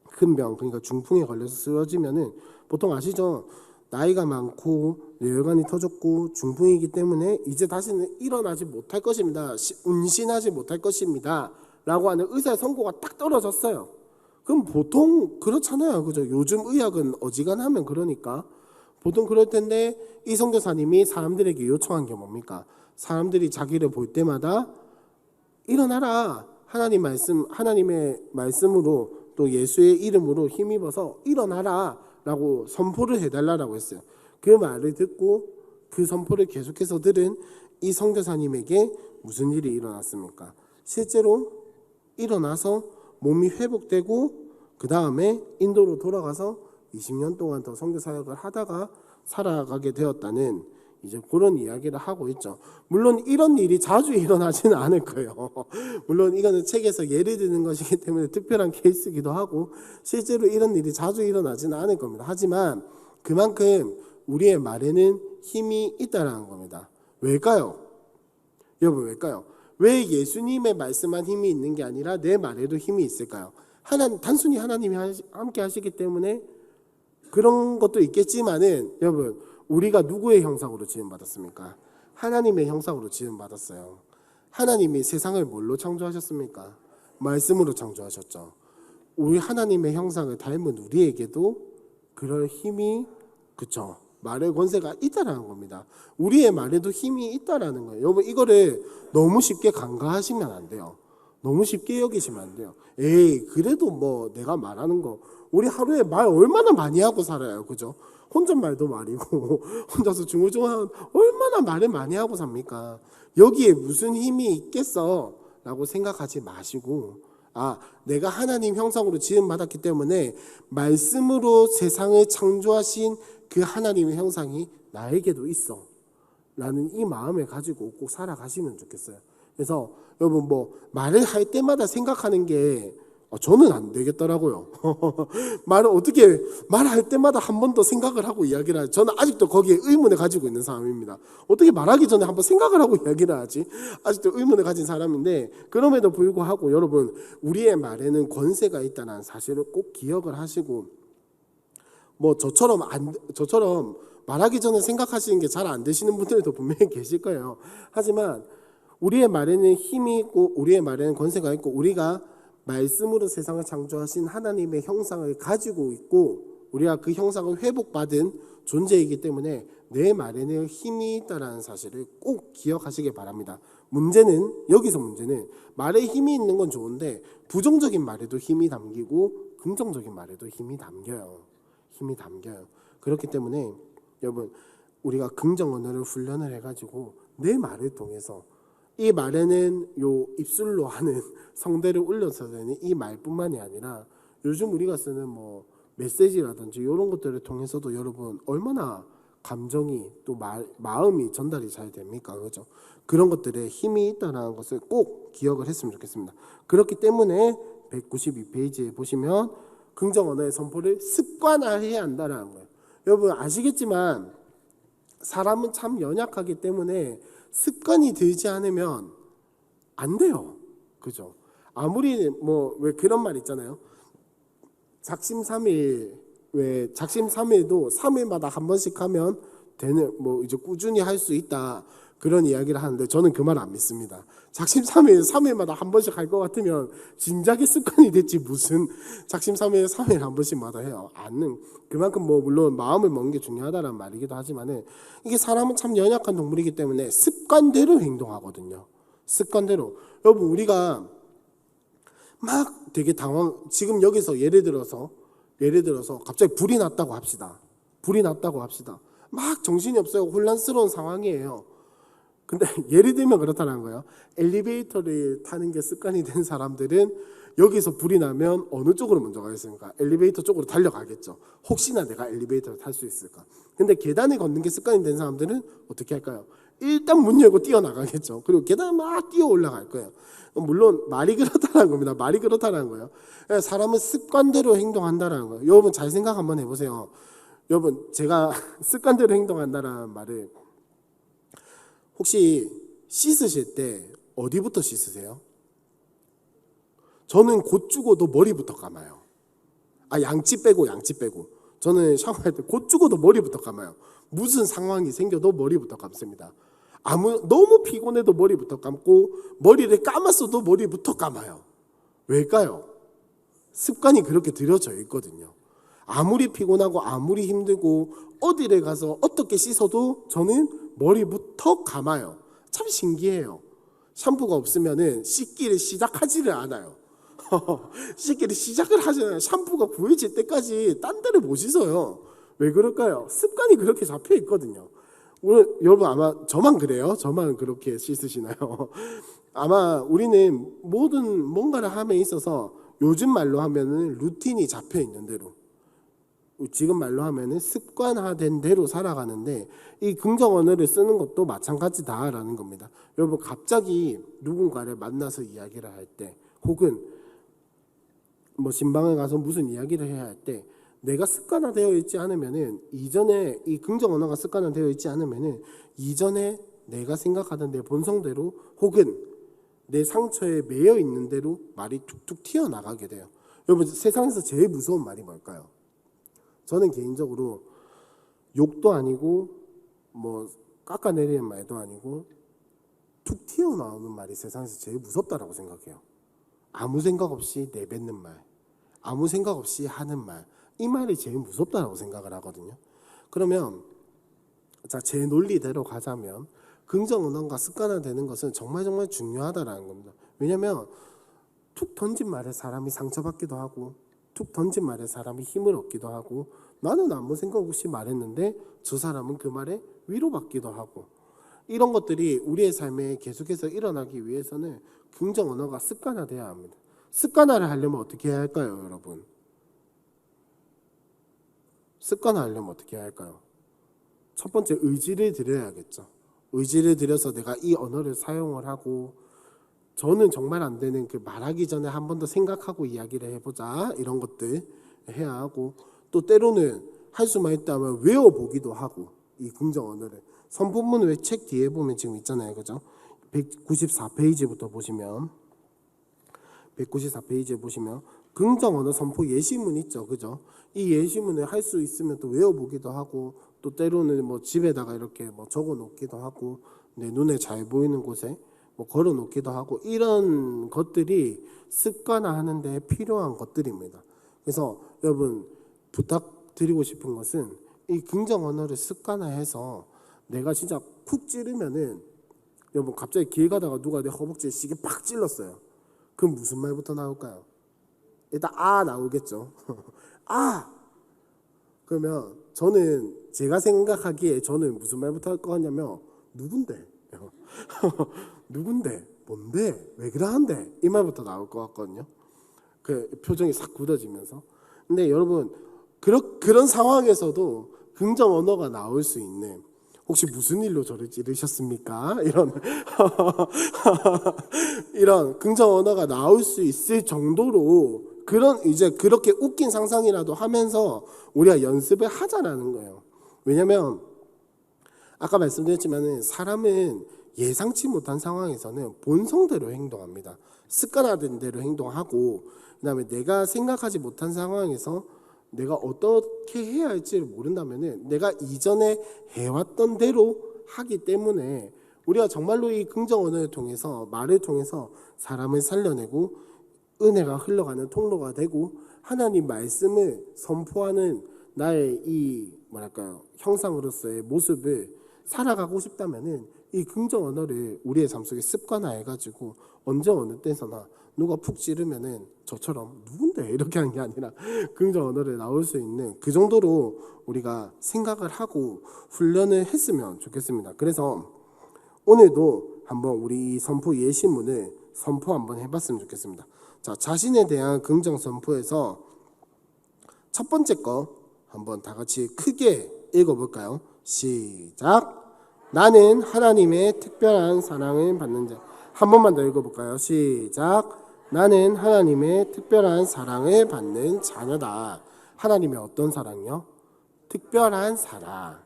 큰 병, 그러니까 중풍에 걸려서 쓰러지면은 보통 아시죠? 나이가 많고 뇌혈관이 터졌고 중풍이기 때문에 이제 다시는 일어나지 못할 것입니다. 운신하지 못할 것입니다. 라고 하는 의사의 선고가 딱 떨어졌어요. 그럼 보통 그렇잖아요. 그죠? 요즘 의학은 어지간하면 그러니까 보통 그럴 텐데 이 선교사님이 사람들에게 요청한 게 뭡니까? 사람들이 자기를 볼 때마다 일어나라. 하나님의 말씀으로 또 예수의 이름으로 힘입어서 일어나라 라고 선포를 해달라고 했어요. 그 말을 듣고 그 선포를 계속해서 들은 이 선교사님에게 무슨 일이 일어났습니까? 실제로 일어나서 몸이 회복되고 그 다음에 인도로 돌아가서 20년 동안 더 선교 사역을 하다가 살아가게 되었다는 이제 그런 이야기를 하고 있죠. 물론 이런 일이 자주 일어나지는 않을 거예요. 물론 이거는 책에서 예를 드는 것이기 때문에 특별한 케이스이기도 하고 실제로 이런 일이 자주 일어나지는 않을 겁니다. 하지만 그만큼 우리의 말에는 힘이 있다라는 겁니다. 왜일까요? 여러분 왜일까요? 왜 예수님의 말씀만 힘이 있는 게 아니라 내 말에도 힘이 있을까요? 단순히 하나님이 함께 하시기 때문에 그런 것도 있겠지만은 여러분 우리가 누구의 형상으로 지음받았습니까? 하나님의 형상으로 지음받았어요. 하나님이 세상을 뭘로 창조하셨습니까? 말씀으로 창조하셨죠. 우리 하나님의 형상을 닮은 우리에게도 그럴 힘이 그쵸 말의 권세가 있다라는 겁니다. 우리의 말에도 힘이 있다라는 거예요. 여러분 이거를 너무 쉽게 간과하시면 안 돼요. 너무 쉽게 여기시면 안 돼요. 에이 그래도 뭐 내가 말하는 거 우리 하루에 말 얼마나 많이 하고 살아요. 그죠? 혼잣말도 말이고 혼자서 중얼중얼 얼마나 말을 많이 하고 삽니까? 여기에 무슨 힘이 있겠어? 라고 생각하지 마시고 내가 하나님 형상으로 지음받았기 때문에 말씀으로 세상을 창조하신 그 하나님의 형상이 나에게도 있어 라는 이 마음을 가지고 꼭 살아가시면 좋겠어요. 그래서 여러분 뭐 말을 할 때마다 생각하는 게 저는 안 되겠더라고요. 말을 어떻게 말할 때마다 한 번 더 생각을 하고 이야기를 하지? 저는 아직도 거기에 의문을 가지고 있는 사람입니다. 어떻게 말하기 전에 한번 생각을 하고 이야기를 하지? 아직도 의문을 가진 사람인데 그럼에도 불구하고 여러분 우리의 말에는 권세가 있다는 사실을 꼭 기억을 하시고 뭐 저처럼 말하기 전에 생각하시는 게 잘 안 되시는 분들도 분명히 계실 거예요. 하지만 우리의 말에는 힘이 있고 우리의 말에는 권세가 있고 우리가 말씀으로 세상을 창조하신 하나님의 형상을 가지고 있고 우리가 그 형상을 회복받은 존재이기 때문에 내 말에는 힘이 있다는 사실을 꼭 기억하시기 바랍니다. 여기서 문제는 말에 힘이 있는 건 좋은데 부정적인 말에도 힘이 담기고 긍정적인 말에도 힘이 담겨요. 그렇기 때문에 여러분 우리가 긍정 언어를 훈련을 해가지고 내 말을 통해서 이 말에는 요 입술로 하는 성대를 울려서 되는 이 말뿐만이 아니라 요즘 우리가 쓰는 뭐 메시지라든지 이런 것들을 통해서도 여러분 얼마나 감정이 또 마음이 전달이 잘 됩니까? 그죠? 그런 것들에 힘이 있다는 것을 꼭 기억을 했으면 좋겠습니다. 그렇기 때문에 192페이지에 보시면 긍정 언어의 선포를 습관화해야 한다는 거예요. 여러분 아시겠지만 사람은 참 연약하기 때문에 습관이 들지 않으면 안 돼요. 그죠? 아무리 뭐 왜 그런 말 있잖아요. 작심삼일 작심삼일도 3일마다 한 번씩 하면 되는 뭐 이제 꾸준히 할 수 있다. 그런 이야기를 하는데 저는 그 말 안 믿습니다. 작심삼일 3일마다 한 번씩 할 것 같으면 진작에 습관이 됐지 무슨 작심삼일 3일 한 번씩마다 해요. 그만큼 뭐 물론 마음을 먹는 게 중요하다는 말이기도 하지만은 이게 사람은 참 연약한 동물이기 때문에 습관대로 행동하거든요. 습관대로. 여러분 우리가 막 되게 지금 여기서 예를 들어서 갑자기 불이 났다고 합시다. 막 정신이 없어요. 혼란스러운 상황이에요. 근데 예를 들면 그렇다는 거예요. 엘리베이터를 타는 게 습관이 된 사람들은 여기서 불이 나면 어느 쪽으로 먼저 가겠습니까? 엘리베이터 쪽으로 달려가겠죠. 혹시나 내가 엘리베이터를 탈 수 있을까? 근데 계단을 걷는 게 습관이 된 사람들은 어떻게 할까요? 일단 문 열고 뛰어나가겠죠. 그리고 계단을 막 뛰어 올라갈 거예요. 물론 말이 그렇다는 겁니다. 말이 그렇다는 거예요. 사람은 습관대로 행동한다는 거예요. 여러분 잘 생각 한번 해보세요. 여러분 제가 습관대로 행동한다는 말을 혹시 씻으실 때 어디부터 씻으세요? 저는 곧 죽어도 머리부터 감아요. 양치 빼고. 저는 샤워할 때 곧 죽어도 머리부터 감아요. 무슨 상황이 생겨도 머리부터 감습니다. 너무 피곤해도 머리부터 감고 머리를 감았어도 머리부터 감아요. 왜일까요? 습관이 그렇게 들여져 있거든요. 아무리 피곤하고 아무리 힘들고 어디를 가서 어떻게 씻어도 저는 머리부터 감아요. 참 신기해요. 샴푸가 없으면은 씻기를 시작하지를 않아요. 씻기를 시작을 하잖아요. 샴푸가 구해질 때까지 딴 데를 못 씻어요. 왜 그럴까요? 습관이 그렇게 잡혀 있거든요. 오늘 여러분 아마 저만 그래요? 저만 그렇게 씻으시나요? 아마 우리는 모든 뭔가를 함에 있어서 요즘 말로 하면은 루틴이 잡혀 있는 대로, 지금 말로 하면은 습관화된 대로 살아가는데, 이 긍정 언어를 쓰는 것도 마찬가지다라는 겁니다. 여러분 갑자기 누군가를 만나서 이야기를 할 때, 혹은 뭐 신방에 가서 무슨 이야기를 해야 할 때, 내가 습관화되어 있지 않으면은, 이전에 이 긍정 언어가 습관화되어 있지 않으면은 이전에 내가 생각하던 내 본성대로, 혹은 내 상처에 매여 있는 대로 말이 툭툭 튀어나가게 돼요. 여러분 세상에서 제일 무서운 말이 뭘까요? 저는 개인적으로 욕도 아니고 뭐 깎아내리는 말도 아니고 툭 튀어나오는 말이 세상에서 제일 무섭다라고 생각해요. 아무 생각 없이 내뱉는 말, 아무 생각 없이 하는 말, 이 말이 제일 무섭다라고 생각을 하거든요. 그러면 자, 제 논리대로 가자면 긍정 언어가 습관화되는 것은 정말 중요하다라는 겁니다. 왜냐하면 툭 던진 말에 사람이 상처받기도 하고, 툭 던진 말에 사람이 힘을 얻기도 하고, 나는 아무 생각 없이 말했는데 저 사람은 그 말에 위로받기도 하고, 이런 것들이 우리의 삶에 계속해서 일어나기 위해서는 긍정 언어가 습관화돼야 합니다. 습관화를 하려면 어떻게 해야 할까요, 여러분? 습관화하려면 어떻게 해야 할까요? 첫 번째, 의지를 들여야겠죠. 의지를 들여서 내가 이 언어를 사용을 하고, 저는 정말 안 되는 그 말하기 전에 한 번 더 생각하고 이야기를 해보자, 이런 것들 해야 하고, 또 때로는 할 수만 있다면 외워보기도 하고, 이 긍정 언어를 선포문 왜 책 뒤에 보면 지금 있잖아요, 그죠? 194페이지부터 보시면, 194페이지에 보시면 긍정 언어 선포 예시문 있죠, 그죠? 이 예시문을 할 수 있으면 또 외워보기도 하고, 또 때로는 뭐 집에다가 이렇게 뭐 적어놓기도 하고, 내 눈에 잘 보이는 곳에 뭐 걸어놓기도 하고, 이런 것들이 습관화하는 데 필요한 것들입니다. 그래서 여러분 부탁드리고 싶은 것은 이 긍정 언어를 습관화해서, 내가 진짜 푹 찌르면은, 여러분 갑자기 길 가다가 누가 내 허벅지에 시계 팍 찔렀어요. 그럼 무슨 말부터 나올까요? 일단 아 나오겠죠. 아! 그러면 저는 제가 생각하기에 저는 무슨 말부터 할 거 같냐면, 누군데? 누군데? 뭔데? 왜 그러한데? 이 말부터 나올 것 같거든요. 그 표정이 싹 굳어지면서. 근데 여러분 그런 상황에서도 긍정 언어가 나올 수 있는, 혹시 무슨 일로 저를 찌르셨습니까? 이런 이런 긍정 언어가 나올 수 있을 정도로, 그런 이제 그렇게 웃긴 상상이라도 하면서 우리가 연습을 하자라는 거예요. 왜냐면 아까 말씀드렸지만은 사람은 예상치 못한 상황에서는 본성대로 행동합니다. 습관화된 대로 행동하고, 그다음에 내가 생각하지 못한 상황에서 내가 어떻게 해야 할지를 모른다면은 내가 이전에 해왔던 대로 하기 때문에, 우리가 정말로 이 긍정 언어를 통해서, 말을 통해서 사람을 살려내고 은혜가 흘러가는 통로가 되고, 하나님 말씀을 선포하는 나의 이 뭐랄까요, 형상으로서의 모습을 살아가고 싶다면은 이 긍정 언어를 우리의 삶 속에 습관화해가지고, 언제 어느 때서나 누가 푹 찌르면은 저처럼 누군데 이렇게 하는 게 아니라 긍정 언어를 나올 수 있는, 그 정도로 우리가 생각을 하고 훈련을 했으면 좋겠습니다. 그래서 오늘도 한번 우리 이 선포 예시문을 선포 한번 해봤으면 좋겠습니다. 자, 자신에 대한 긍정 선포에서 첫 번째 거 한번 다 같이 크게 읽어볼까요? 시작. 나는 하나님의 특별한 사랑을 받는 자. 한 번만 더 읽어볼까요? 시작. 나는 하나님의 특별한 사랑을 받는 자녀다. 하나님의 어떤 사랑요? 특별한 사랑.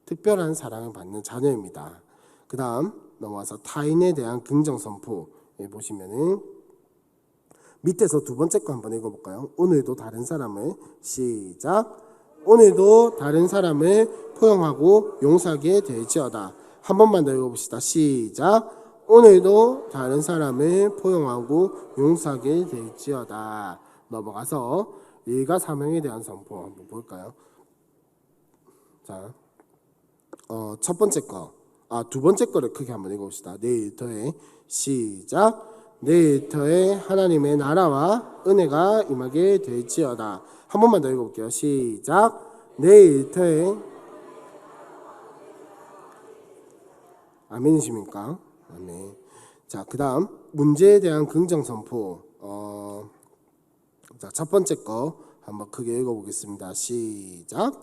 특별한 사랑을 받는 자녀입니다. 그 다음 넘어와서 타인에 대한 긍정 선포에 보시면은 밑에서 두 번째 거 한번 읽어볼까요? 오늘도 다른 사람을, 시작. 오늘도 다른 사람을 포용하고 용서하게 될지어다. 한 번만 더 읽어봅시다. 시작. 오늘도 다른 사람을 포용하고 용서하게 될지어다. 넘어가서 일과 사명에 대한 선포 한번 볼까요? 자, 첫 번째 거, 두 번째 거를 크게 한번 읽어봅시다. 내 일터에, 시작. 내 일터에 하나님의 나라와 은혜가 임하게 될지어다. 한 번만 더 읽어볼게요. 시작. 내 일터에 아멘이십니까? 아멘. 자, 그다음 문제에 대한 긍정 선포. 자, 첫 번째 거 한번 크게 읽어보겠습니다. 시작.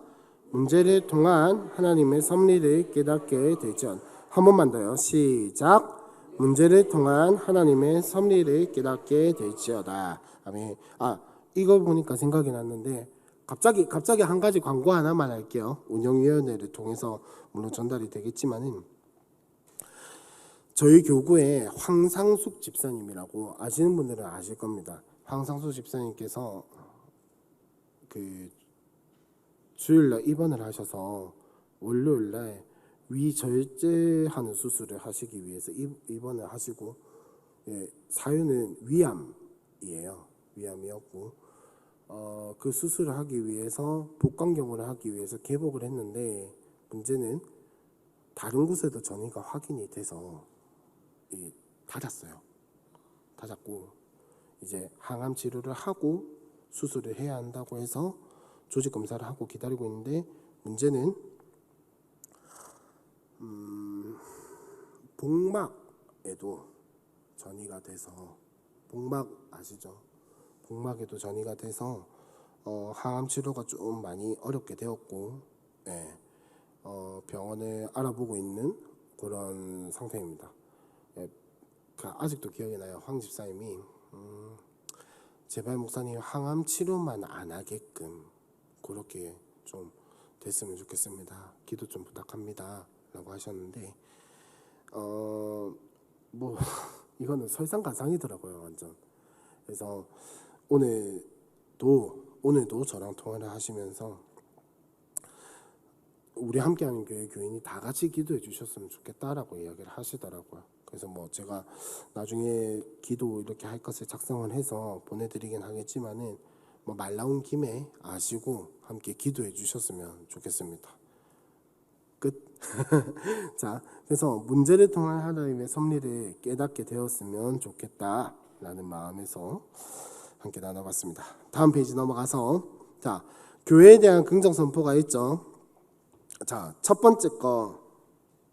문제를 통한 하나님의 섭리를 깨닫게 되죠. 한 번만 더요. 시작. 문제를 통한 하나님의 섭리를 깨닫게 될지어다. 아멘. 이거 보니까 생각이 났는데 갑자기 한 가지 광고 하나만 할게요. 운영위원회를 통해서 물론 전달이 되겠지만은 저희 교구에 황상숙 집사님이라고 아시는 분들은 아실 겁니다. 황상숙 집사님께서 그 주일날 입원을 하셔서 월요일날 위절제하는 수술을 하시기 위해서 입원을 하시고, 사유는 위암이에요. 위암이었고 그 수술을 하기 위해서 복강경을 하기 위해서 개복을 했는데 문제는 다른 곳에도 전이가 확인이 돼서 닫았고 이제 항암 치료를 하고 수술을 해야 한다고 해서 조직 검사를 하고 기다리고 있는데 문제는 복막에도 전이가 돼서, 복막 아시죠? 복막에도 전이가 돼서 항암 치료가 좀 많이 어렵게 되었고, 병원을 알아보고 있는 그런 상태입니다. 아직도 기억이 나요. 황 집사님이 제발 목사님 항암 치료만 안 하게끔 그렇게 좀 됐으면 좋겠습니다. 기도 좀 부탁합니다 라고 하셨는데 뭐 이거는 설상가상이더라고요 완전. 그래서 오늘도 저랑 통화를 하시면서 우리 함께하는 교회 교인이 다 같이 기도해 주셨으면 좋겠다라고 이야기를 하시더라고요. 그래서 뭐 제가 나중에 기도 이렇게 할 것을 작성을 해서 보내드리긴 하겠지만은 뭐 말 나온 김에 아시고 함께 기도해 주셨으면 좋겠습니다. 끝. 자, 그래서 문제를 통한 하나님의 섭리를 깨닫게 되었으면 좋겠다라는 마음에서 함께 나눠봤습니다. 다음 페이지 넘어가서 자, 교회에 대한 긍정 선포가 있죠. 자, 첫 번째 거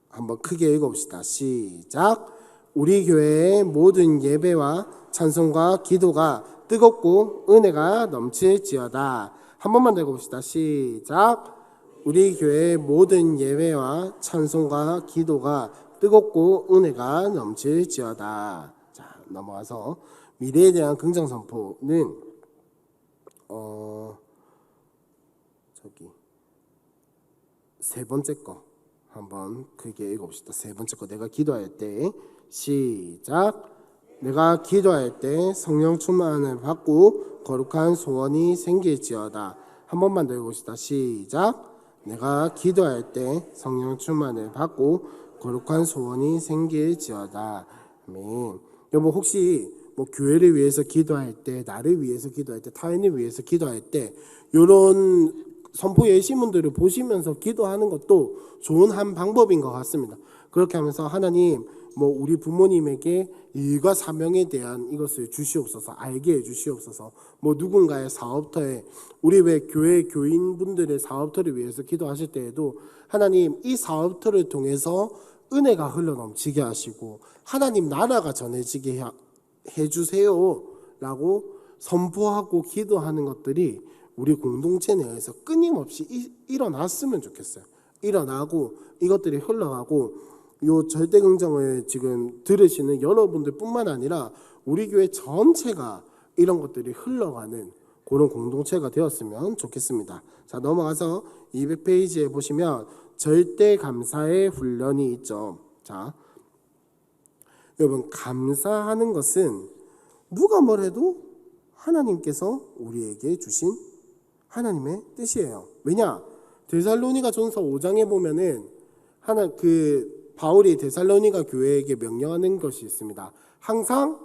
한번 크게 읽어봅시다. 시작. 우리 교회의 모든 예배와 찬송과 기도가 뜨겁고 은혜가 넘칠지어다. 한 번만 더 읽어봅시다. 시작. 우리 교회의 모든 예배와 찬송과 기도가 뜨겁고 은혜가 넘칠지어다. 자, 넘어가서 미래에 대한 긍정 선포는 세 번째 거 한번 크게 읽어봅시다. 세 번째 거 내가 기도할 때 시작. 내가 기도할 때 성령 충만을 받고 거룩한 소원이 생길지어다. 한 번만 더 읽어봅시다. 시작. 내가 기도할 때 성령 충만을 받고 거룩한 소원이 생길지어다. 아멘. 여러분 혹시 뭐 교회를 위해서 기도할 때, 나를 위해서 기도할 때, 타인을 위해서 기도할 때 이런 선포 예시문들을 보시면서 기도하는 것도 좋은 한 방법인 것 같습니다. 그렇게 하면서 하나님 뭐 우리 부모님에게 일과 사명에 대한 이것을 주시옵소서, 알게 해주시옵소서. 뭐 누군가의 사업터에, 우리 왜 교회 교인분들의 사업터를 위해서 기도하실 때에도 하나님 이 사업터를 통해서 은혜가 흘러넘치게 하시고 하나님 나라가 전해지게 해주세요 라고 선포하고 기도하는 것들이 우리 공동체 내에서 끊임없이 일어났으면 좋겠어요. 일어나고 이것들이 흘러가고 요 절대 긍정을 지금 들으시는 여러분들 뿐만 아니라 우리 교회 전체가 이런 것들이 흘러가는 그런 공동체가 되었으면 좋겠습니다. 자, 넘어가서 200페이지에 보시면 절대 감사의 훈련이 있죠. 자, 여러분 감사하는 것은 누가 뭐래도 하나님께서 우리에게 주신 하나님의 뜻이에요. 왜냐? 데살로니가 전서 5장에 보면은 바울이 데살로니가 교회에게 명령하는 것이 있습니다. 항상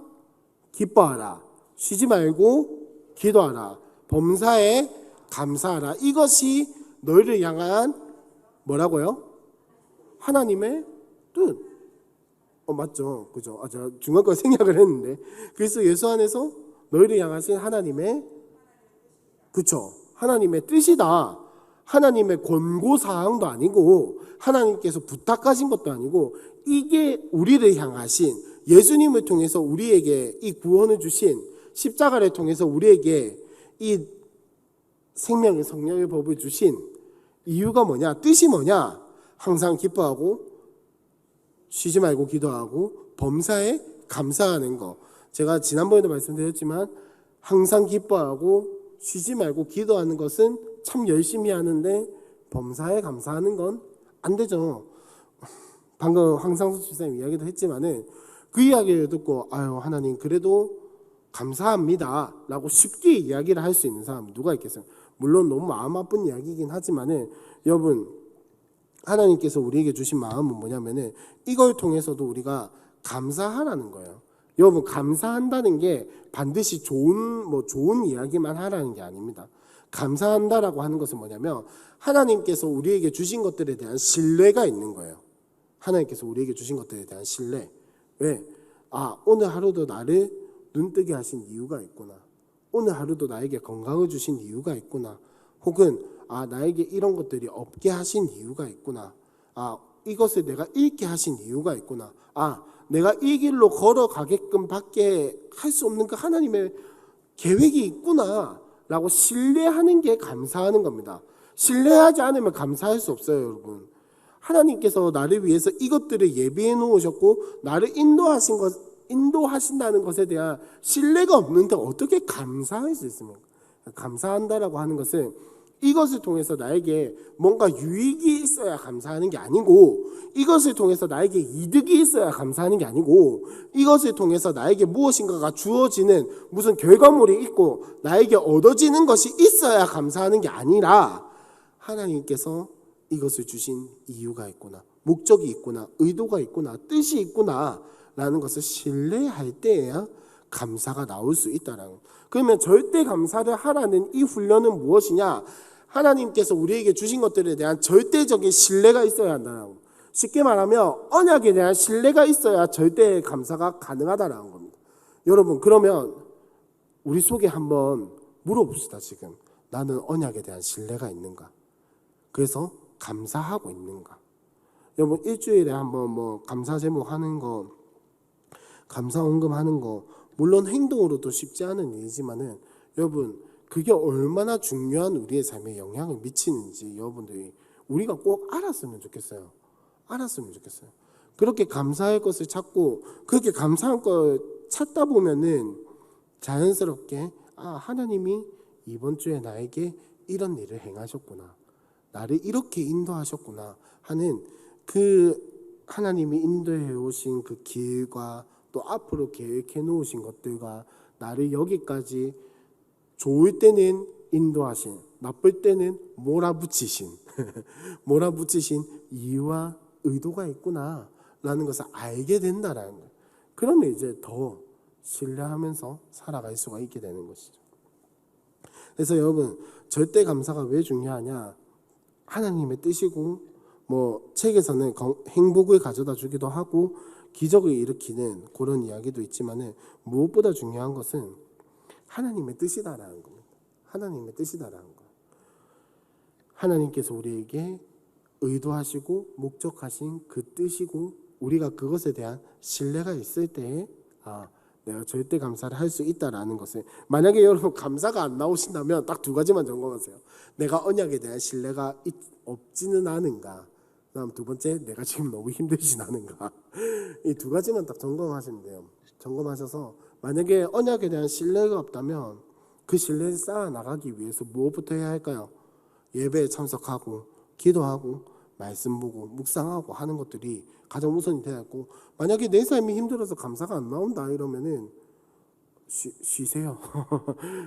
기뻐하라, 쉬지 말고 기도하라, 범사에 감사하라. 이것이 너희를 향한 뭐라고요? 하나님의 뜻. 맞죠? 그죠? 제가 중간 거 생략을 했는데 그래서 예수 안에서 너희를 향하신 하나님의, 그쵸? 하나님의 뜻이다 하나님의 권고 사항도 아니고 하나님께서 부탁하신 것도 아니고 이게 우리를 향하신 예수님을 통해서 우리에게 이 구원을 주신 십자가를 통해서 우리에게 이 생명의 성령의 법을 주신 이유가 뭐냐? 뜻이 뭐냐? 항상 기뻐하고 쉬지 말고 기도하고 범사에 감사하는 거. 제가 지난번에도 말씀드렸지만 항상 기뻐하고 쉬지 말고 기도하는 것은 참 열심히 하는데 범사에 감사하는 건 안 되죠. 방금 황상수 집사님 이야기도 했지만은 그 이야기를 듣고 아유 하나님 그래도 감사합니다 라고 쉽게 이야기를 할 수 있는 사람 누가 있겠어요? 물론 너무 마음 아픈 이야기이긴 하지만은 여러분 하나님께서 우리에게 주신 마음은 뭐냐면은 이걸 통해서도 우리가 감사하라는 거예요. 여러분 감사한다는 게 반드시 좋은 이야기만 하라는 게 아닙니다. 감사한다라고 하는 것은 뭐냐면 하나님께서 우리에게 주신 것들에 대한 신뢰가 있는 거예요. 하나님께서 우리에게 주신 것들에 대한 신뢰. 왜? 오늘 하루도 나를 눈뜨게 하신 이유가 있구나. 오늘 하루도 나에게 건강을 주신 이유가 있구나. 혹은 나에게 이런 것들이 없게 하신 이유가 있구나. 이것을 내가 잃게 하신 이유가 있구나. 내가 이 길로 걸어가게끔 밖에 할 수 없는 그 하나님의 계획이 있구나 라고 신뢰하는 게 감사하는 겁니다. 신뢰하지 않으면 감사할 수 없어요, 여러분. 하나님께서 나를 위해서 이것들을 예비해 놓으셨고 나를 인도하신다는 것에 대한 신뢰가 없는데 어떻게 감사할 수 있습니까? 감사한다라고 하는 것은 이것을 통해서 나에게 뭔가 유익이 있어야 감사하는 게 아니고 이것을 통해서 나에게 이득이 있어야 감사하는 게 아니고 이것을 통해서 나에게 무엇인가가 주어지는 무슨 결과물이 있고 나에게 얻어지는 것이 있어야 감사하는 게 아니라 하나님께서 이것을 주신 이유가 있구나, 목적이 있구나, 의도가 있구나, 뜻이 있구나 라는 것을 신뢰할 때에야 감사가 나올 수 있다라는 거. 그러면 절대 감사를 하라는 이 훈련은 무엇이냐? 하나님께서 우리에게 주신 것들에 대한 절대적인 신뢰가 있어야 한다는 거. 쉽게 말하면 언약에 대한 신뢰가 있어야 절대 감사가 가능하다라는 겁니다. 여러분 그러면 우리 속에 한번 물어봅시다. 지금 나는 언약에 대한 신뢰가 있는가? 그래서 감사하고 있는가? 여러분 일주일에 한번 감사 제목 하는 거, 감사 헌금 하는 거 물론 행동으로도 쉽지 않은 일이지만은 여러분 그게 얼마나 중요한 우리의 삶에 영향을 미치는지 여러분들이 우리가 꼭 알았으면 좋겠어요. 그렇게 감사할 것을 찾고 그렇게 감사할 걸 찾다 보면은 자연스럽게 하나님이 이번 주에 나에게 이런 일을 행하셨구나, 나를 이렇게 인도하셨구나 하는 그 하나님이 인도해 오신 그 길과 또 앞으로 계획해 놓으신 것들과 나를 여기까지 좋을 때는 인도하신, 나쁠 때는 몰아붙이신 이유와 의도가 있구나 라는 것을 알게 된다라는 거예요. 그러면 이제 더 신뢰하면서 살아갈 수가 있게 되는 것이죠. 그래서 여러분 절대 감사가 왜 중요하냐? 하나님의 뜻이고 책에서는 행복을 가져다 주기도 하고 기적을 일으키는 그런 이야기도 있지만은 무엇보다 중요한 것은 하나님의 뜻이다라는 겁니다. 하나님의 뜻이다라는 거예요. 하나님께서 우리에게 의도하시고 목적하신 그 뜻이고 우리가 그것에 대한 신뢰가 있을 때에 내가 절대 감사를 할 수 있다라는 것을, 만약에 여러분 감사가 안 나오신다면 딱 두 가지만 점검하세요. 내가 언약에 대한 신뢰가 없지는 않은가, 그다음 두 번째 내가 지금 너무 힘들진 않은가. 이 두 가지만 딱 점검하시면 돼요. 점검하셔서 만약에 언약에 대한 신뢰가 없다면 그 신뢰를 쌓아 나가기 위해서 무엇부터 해야 할까요? 예배에 참석하고 기도하고 말씀 보고 묵상하고 하는 것들이 가장 우선이 되어 있고, 만약에 내 삶이 힘들어서 감사가 안 나온다 이러면은 쉬세요.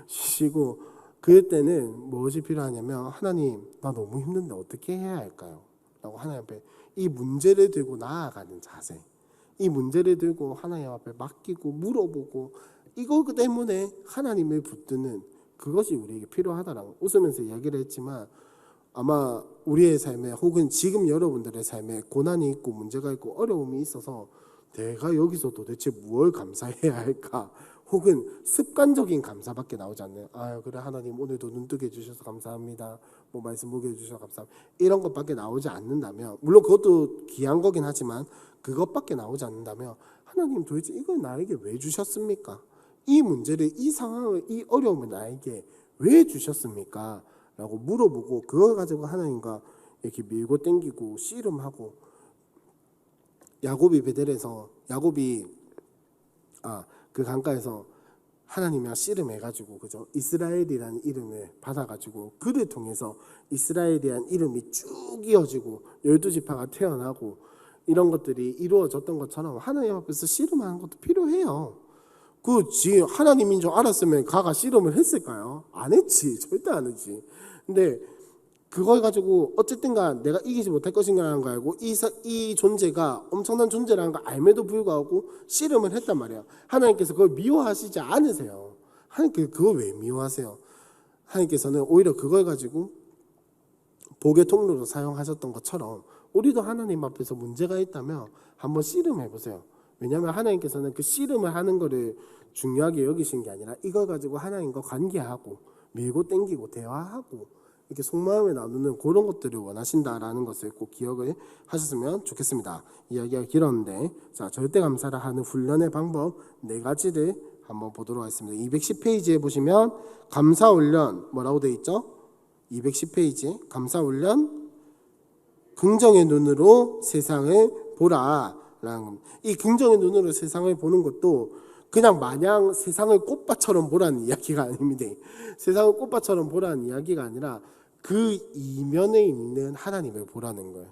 쉬시고 그럴 때는 무엇이 필요하냐면 하나님 나 너무 힘든데 어떻게 해야 할까요? 라고 하나님 앞에 이 문제를 들고 나아가는 자세, 이 문제를 들고 하나님 앞에 맡기고 물어보고 이거 때문에 하나님을 붙드는 그것이 우리에게 필요하다라고 웃으면서 이야기를 했지만, 아마 우리의 삶에 혹은 지금 여러분들의 삶에 고난이 있고 문제가 있고 어려움이 있어서 내가 여기서 도대체 무엇을 감사해야 할까, 혹은 습관적인 감사밖에 나오지 않나요? 그래 하나님 오늘도 눈뜨게 해주셔서 감사합니다. 뭐 말씀 보게 해주셔서 감사합니다. 이런 것밖에 나오지 않는다면, 물론 그것도 귀한 거긴 하지만 그것밖에 나오지 않는다면 하나님 도대체 이걸 나에게 왜 주셨습니까? 이 문제를, 이 상황을, 이 어려움을 나에게 왜 주셨습니까? 라고 물어보고 그걸 가지고 하나님과 이렇게 밀고 땡기고 씨름하고, 야곱이 베델에서 그 강가에서 하나님이랑 씨름해가지고, 그죠? 이스라엘이라는 이름을 받아가지고 그를 통해서 이스라엘이라는 이름이 쭉 이어지고 12지파가 태어나고 이런 것들이 이루어졌던 것처럼 하나님 앞에서 씨름하는 것도 필요해요. 하나님인 줄 알았으면 가가 씨름을 했을까요? 안 했지. 절대 안 했지. 근데 그걸 가지고 어쨌든간 내가 이기지 못할 것인가라는 거 알고 이 존재가 엄청난 존재라는 걸 알매도 불구하고 씨름을 했단 말이에요. 하나님께서 그걸 미워하시지 않으세요. 하나님께서 그걸 왜 미워하세요? 하나님께서는 오히려 그걸 가지고 복의 통로로 사용하셨던 것처럼 우리도 하나님 앞에서 문제가 있다면 한번 씨름해 보세요. 왜냐하면 하나님께서는 그 씨름을 하는 거를 중요하게 여기신 게 아니라 이걸 가지고 하나님과 관계하고 밀고 땡기고 대화하고 이렇게 속마음을 나누는 그런 것들을 원하신다라는 것을 꼭 기억을 하셨으면 좋겠습니다. 이야기가 길었는데, 자, 절대 감사를 하는 훈련의 방법 4가지를 한번 보도록 하겠습니다. 210페이지에 보시면 감사 훈련 뭐라고 되어 있죠? 210페이지 감사 훈련, 긍정의 눈으로 세상을 보라라는 겁니다. 이 긍정의 눈으로 세상을 보는 것도 그냥 마냥 세상을 꽃밭처럼 보라는 이야기가 아닙니다. 세상을 꽃밭처럼 보라는 이야기가 아니라 그 이면에 있는 하나님을 보라는 거예요.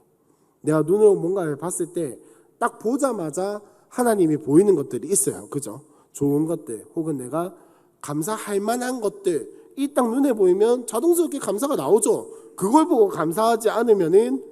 내가 눈으로 뭔가를 봤을 때 딱 보자마자 하나님이 보이는 것들이 있어요. 그죠? 좋은 것들 혹은 내가 감사할 만한 것들, 이 딱 눈에 보이면 자동스럽게 감사가 나오죠. 그걸 보고 감사하지 않으면은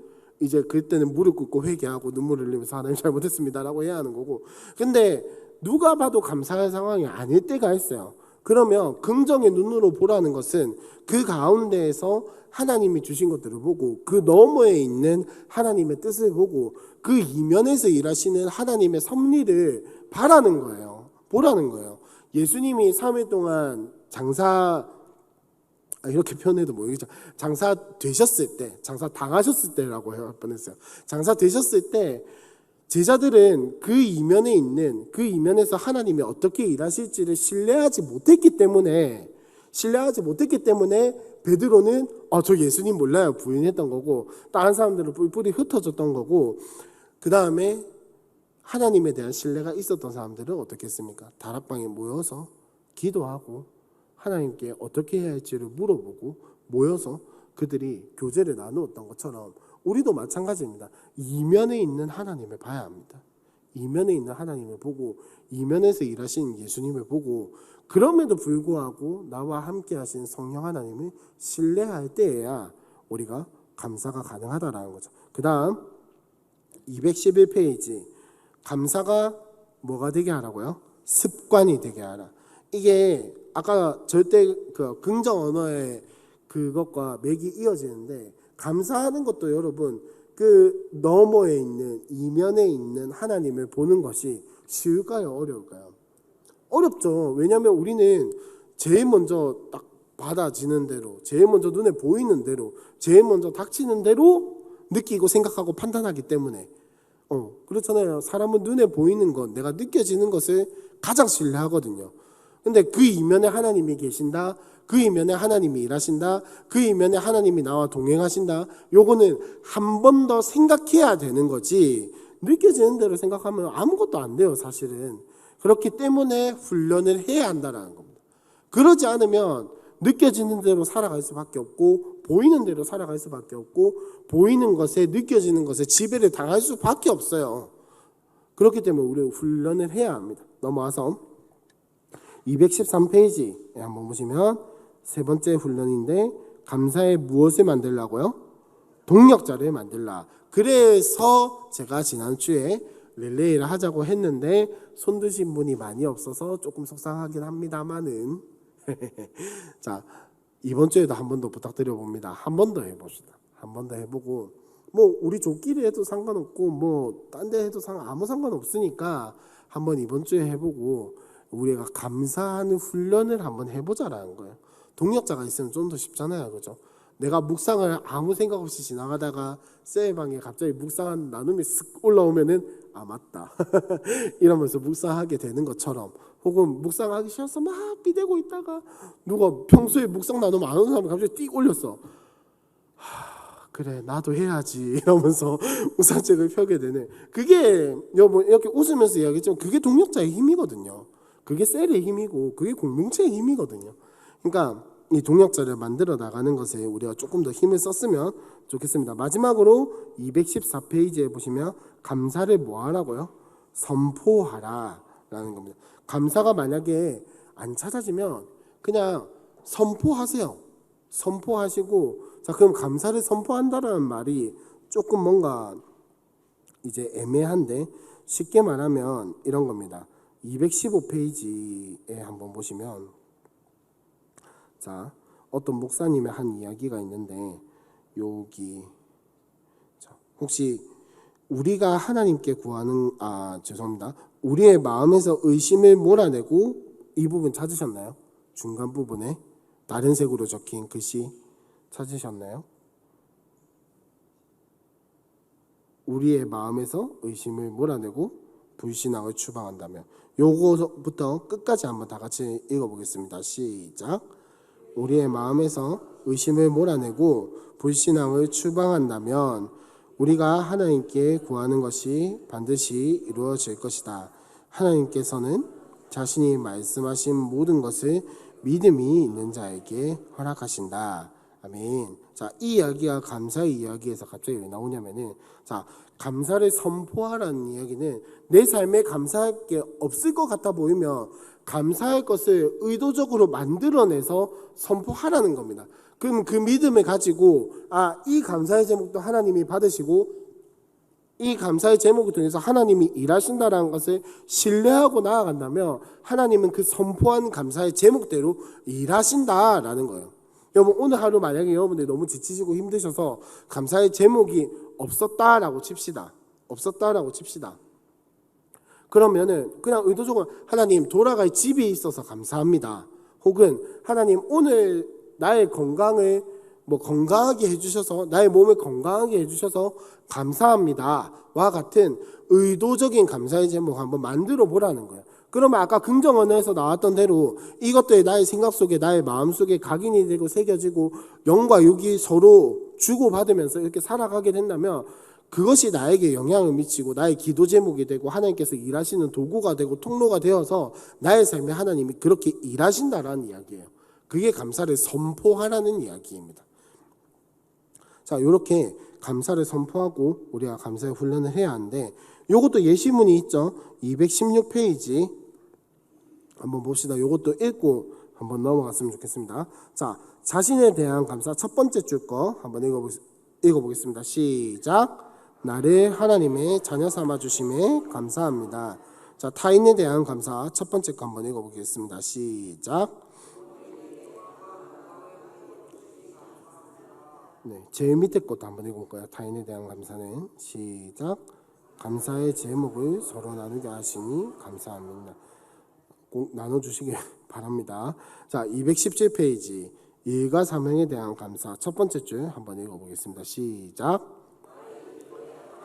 이제 그때는 무릎 꿇고 회개하고 눈물을 흘리면서 하나님 잘못했습니다라고 해야 하는 거고, 근데 누가 봐도 감사할 상황이 아닐 때가 있어요. 그러면 긍정의 눈으로 보라는 것은 그 가운데에서 하나님이 주신 것들을 보고 그 너머에 있는 하나님의 뜻을 보고 그 이면에서 일하시는 하나님의 섭리를 바라는 거예요. 보라는 거예요. 예수님이 3일 동안 이렇게 표현해도 모르겠죠. 장사 되셨을 때, 장사 당하셨을 때라고 할 뻔했어요. 장사 되셨을 때 제자들은 그 이면에서 하나님이 어떻게 일하실지를 신뢰하지 못했기 때문에 베드로는 저 예수님 몰라요 부인했던 거고, 다른 사람들은 뿔뿔이 흩어졌던 거고, 그 다음에 하나님에 대한 신뢰가 있었던 사람들은 어떻게 했습니까? 다락방에 모여서 기도하고 하나님께 어떻게 해야 할지를 물어보고 모여서 그들이 교제를 나누었던 것처럼 우리도 마찬가지입니다. 이면에 있는 하나님을 봐야 합니다. 이면에 있는 하나님을 보고 이면에서 일하시는 예수님을 보고, 그럼에도 불구하고 나와 함께 하신 성령 하나님을 신뢰할 때에야 우리가 감사가 가능하다라는 거죠. 그 다음 211페이지 감사가 뭐가 되게 하라고요? 습관이 되게 하라. 이게 아까 절대 그 긍정 언어의 그것과 맥이 이어지는데, 감사하는 것도 여러분 그 너머에 있는 이면에 있는 하나님을 보는 것이 쉬울까요? 어려울까요? 어렵죠. 왜냐하면 우리는 제일 먼저 딱 받아지는 대로, 제일 먼저 눈에 보이는 대로, 제일 먼저 닥치는 대로 느끼고 생각하고 판단하기 때문에 그렇잖아요. 사람은 눈에 보이는 것, 내가 느껴지는 것을 가장 신뢰하거든요. 근데 그 이면에 하나님이 계신다, 그 이면에 하나님이 일하신다, 그 이면에 하나님이 나와 동행하신다, 요거는 한 번 더 생각해야 되는 거지 느껴지는 대로 생각하면 아무것도 안 돼요 사실은. 그렇기 때문에 훈련을 해야 한다는 겁니다. 그러지 않으면 느껴지는 대로 살아갈 수밖에 없고 보이는 대로 살아갈 수밖에 없고 보이는 것에 느껴지는 것에 지배를 당할 수밖에 없어요. 그렇기 때문에 우리는 훈련을 해야 합니다. 넘어와서 213페이지 한번 보시면 세 번째 훈련인데, 감사에 무엇을 만들라고요? 동력자를 만들라. 그래서 제가 지난주에 릴레이를 하자고 했는데 손 드신 분이 많이 없어서 조금 속상하긴 합니다만은 자, 이번 주에도 한 번 더 부탁드려 봅니다. 한 번 더 해봅시다. 한 번 더 해보고, 뭐 우리 조끼리 해도 상관없고 뭐 딴 데 해도 아무 상관없으니까 한번 이번 주에 해보고 우리가 감사하는 훈련을 한번 해보자라는 거예요. 동력자가 있으면 좀 더 쉽잖아요, 그죠? 내가 묵상을 아무 생각 없이 지나가다가 쌤의 방에 갑자기 묵상한 나눔이 쓱 올라오면은 아 맞다 이러면서 묵상하게 되는 것처럼, 혹은 묵상하기 싫어서 막 비대고 있다가 누가 평소에 묵상 나눔 안 하는 사람이 갑자기 띡 올렸어. 그래 나도 해야지 이러면서 묵상책을 펴게 되네. 그게 여러분 이렇게 웃으면서 이야기했지만 그게 동력자의 힘이거든요. 그게 셀의 힘이고 그게 공동체의 힘이거든요. 그러니까 이 동력자를 만들어 나가는 것에 우리가 조금 더 힘을 썼으면 좋겠습니다. 마지막으로 214페이지에 보시면 감사를 뭐 하라고요? 선포하라 라는 겁니다. 감사가 만약에 안 찾아지면 그냥 선포하세요. 선포하시고, 자 그럼 감사를 선포한다라는 말이 조금 뭔가 이제 애매한데, 쉽게 말하면 이런 겁니다. 215페이지에 한번 보시면, 자 어떤 목사님의 한 이야기가 있는데, 여기 자, 혹시 우리가 하나님께 구하는 죄송합니다. 우리의 마음에서 의심을 몰아내고, 이 부분 찾으셨나요? 중간 부분에 다른 색으로 적힌 글씨 찾으셨나요? 우리의 마음에서 의심을 몰아내고 불신앙을 추방한다면, 요거부터 끝까지 한번 다 같이 읽어보겠습니다. 시작. 우리의 마음에서 의심을 몰아내고 불신앙을 추방한다면 우리가 하나님께 구하는 것이 반드시 이루어질 것이다. 하나님께서는 자신이 말씀하신 모든 것을 믿음이 있는 자에게 허락하신다. 아멘. 자, 이 이야기가 감사의 이야기에서 갑자기 왜 나오냐면은, 자, 감사를 선포하라는 이야기는 내 삶에 감사할 게 없을 것 같아 보이면 감사할 것을 의도적으로 만들어내서 선포하라는 겁니다. 그럼 그 믿음을 가지고 이 감사의 제목도 하나님이 받으시고 이 감사의 제목을 통해서 하나님이 일하신다라는 것을 신뢰하고 나아간다면 하나님은 그 선포한 감사의 제목대로 일하신다라는 거예요. 여러분 오늘 하루 만약에 여러분들이 너무 지치시고 힘드셔서 감사의 제목이 없었다라고 칩시다. 그러면은 그냥 의도적으로 하나님 돌아갈 집이 있어서 감사합니다. 혹은 하나님 오늘 나의 건강을 건강하게 해주셔서, 나의 몸을 건강하게 해주셔서 감사합니다 와 같은 의도적인 감사의 제목 한번 만들어 보라는 거예요. 그러면 아까 긍정 언어에서 나왔던 대로 이것들이 나의 생각 속에, 나의 마음 속에 각인이 되고 새겨지고 영과 육이 서로 주고받으면서 이렇게 살아가게 된다면 그것이 나에게 영향을 미치고 나의 기도 제목이 되고 하나님께서 일하시는 도구가 되고 통로가 되어서 나의 삶에 하나님이 그렇게 일하신다라는 이야기예요. 그게 감사를 선포하라는 이야기입니다. 자, 이렇게 감사를 선포하고 우리가 감사의 훈련을 해야 하는데, 이것도 예시문이 있죠. 216페이지 한번 봅시다. 이것도 읽고 한번 넘어갔으면 좋겠습니다. 자, 자신에 대한 감사 첫 번째 줄 거 한번 읽어보겠습니다. 시작. 나를 하나님의 자녀 삼아 주심에 감사합니다. 자, 타인에 대한 감사 첫 번째 거 한번 읽어보겠습니다. 시작. 네, 제일 밑에 것도 한번 읽어볼까요? 타인에 대한 감사는 시작. 감사의 제목을 서로 나누게 하시니 감사합니다. 꼭 나눠주시길 바랍니다. 자, 217페이지 일과 사명에 대한 감사 첫 번째 줄 한번 읽어보겠습니다. 시작.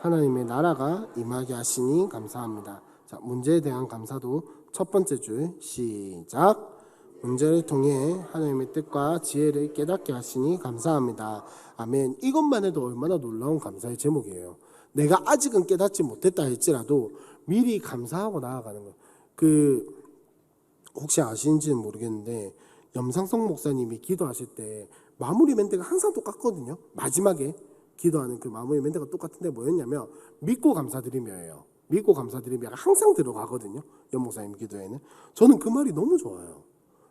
하나님의 나라가 임하게 하시니 감사합니다. 자, 문제에 대한 감사도 첫 번째 줄 시작. 문제를 통해 하나님의 뜻과 지혜를 깨닫게 하시니 감사합니다. 아멘. 이것만 해도 얼마나 놀라운 감사의 제목이에요. 내가 아직은 깨닫지 못했다 할지라도 미리 감사하고 나아가는 거예요. 혹시 아시는지는 모르겠는데 염상성 목사님이 기도하실 때 마무리 멘트가 항상 똑같거든요. 마지막에 기도하는 그 마무리 멘트가 똑같은데 뭐였냐면 믿고 감사드리며예요. 믿고 감사드리며가 항상 들어가거든요. 염 목사님 기도에는. 저는 그 말이 너무 좋아요.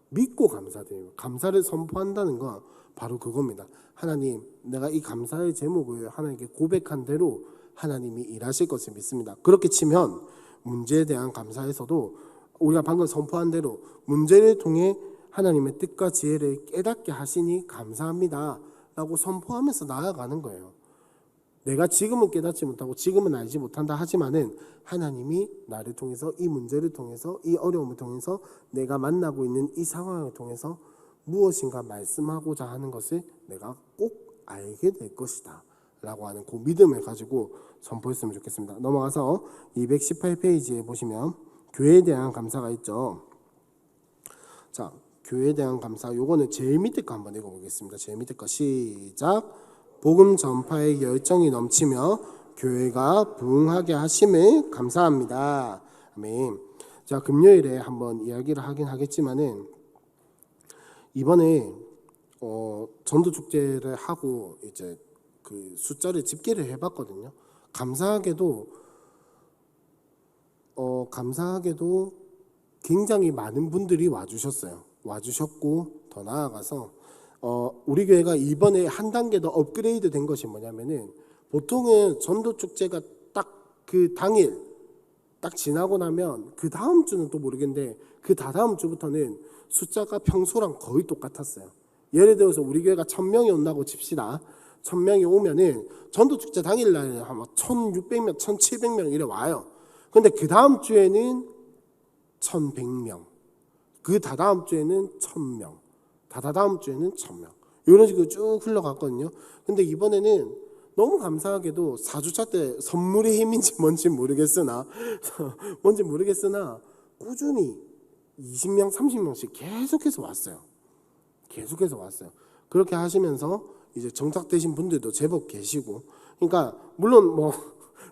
믿고 감사드리며, 감사를 선포한다는 건 바로 그겁니다. 하나님, 내가 이 감사의 제목을 하나님께 고백한 대로 하나님이 일하실 것을 믿습니다. 그렇게 치면 문제에 대한 감사에서도 우리가 방금 선포한 대로 문제를 통해 하나님의 뜻과 지혜를 깨닫게 하시니 감사합니다 라고 선포하면서 나아가는 거예요. 내가 지금은 깨닫지 못하고 지금은 알지 못한다 하지만은 하나님이 나를 통해서, 이 문제를 통해서, 이 어려움을 통해서, 내가 만나고 있는 이 상황을 통해서 무엇인가 말씀하고자 하는 것을 내가 꼭 알게 될 것이다 라고 하는 그 믿음을 가지고 선포했으면 좋겠습니다. 넘어가서 218페이지에 보시면 교회에 대한 감사가 있죠. 자, 교회에 대한 감사, 요거는 제일 밑에 거 한번 읽어보겠습니다. 제일 밑에 거 시작. 복음 전파에 열정이 넘치며 교회가 부흥하게 하심을 감사합니다. 아멘. 자, 금요일에 한번 이야기를 하긴 하겠지만은 이번에 전도 축제를 하고 이제 그 숫자를 집계를 해봤거든요. 감사하게도 굉장히 많은 분들이 와주셨어요. 와주셨고 더 나아가서 우리 교회가 이번에 한 단계 더 업그레이드 된 것이 뭐냐면은 보통은 전도 축제가 딱 그 당일 딱 지나고 나면 그 다음 주는 또 모르겠는데 그 다다음 주부터는 숫자가 평소랑 거의 똑같았어요. 예를 들어서 우리 교회가 1000명이 온다고 칩시다. 1000명이 오면은 전도축제 당일날 아마 1600명, 1700명 이래 와요. 근데 그 다음 주에는 1100명, 그 다다음 주에는 1000명, 다다다음 주에는 1000명 이런 식으로 쭉 흘러갔거든요. 근데 이번에는 너무 감사하게도 4주차 때 선물의 힘인지 뭔지 모르겠으나 꾸준히 20명, 30명씩 계속해서 왔어요. 계속해서 왔어요. 그렇게 하시면서 이제 정착되신 분들도 제법 계시고, 그러니까 물론 뭐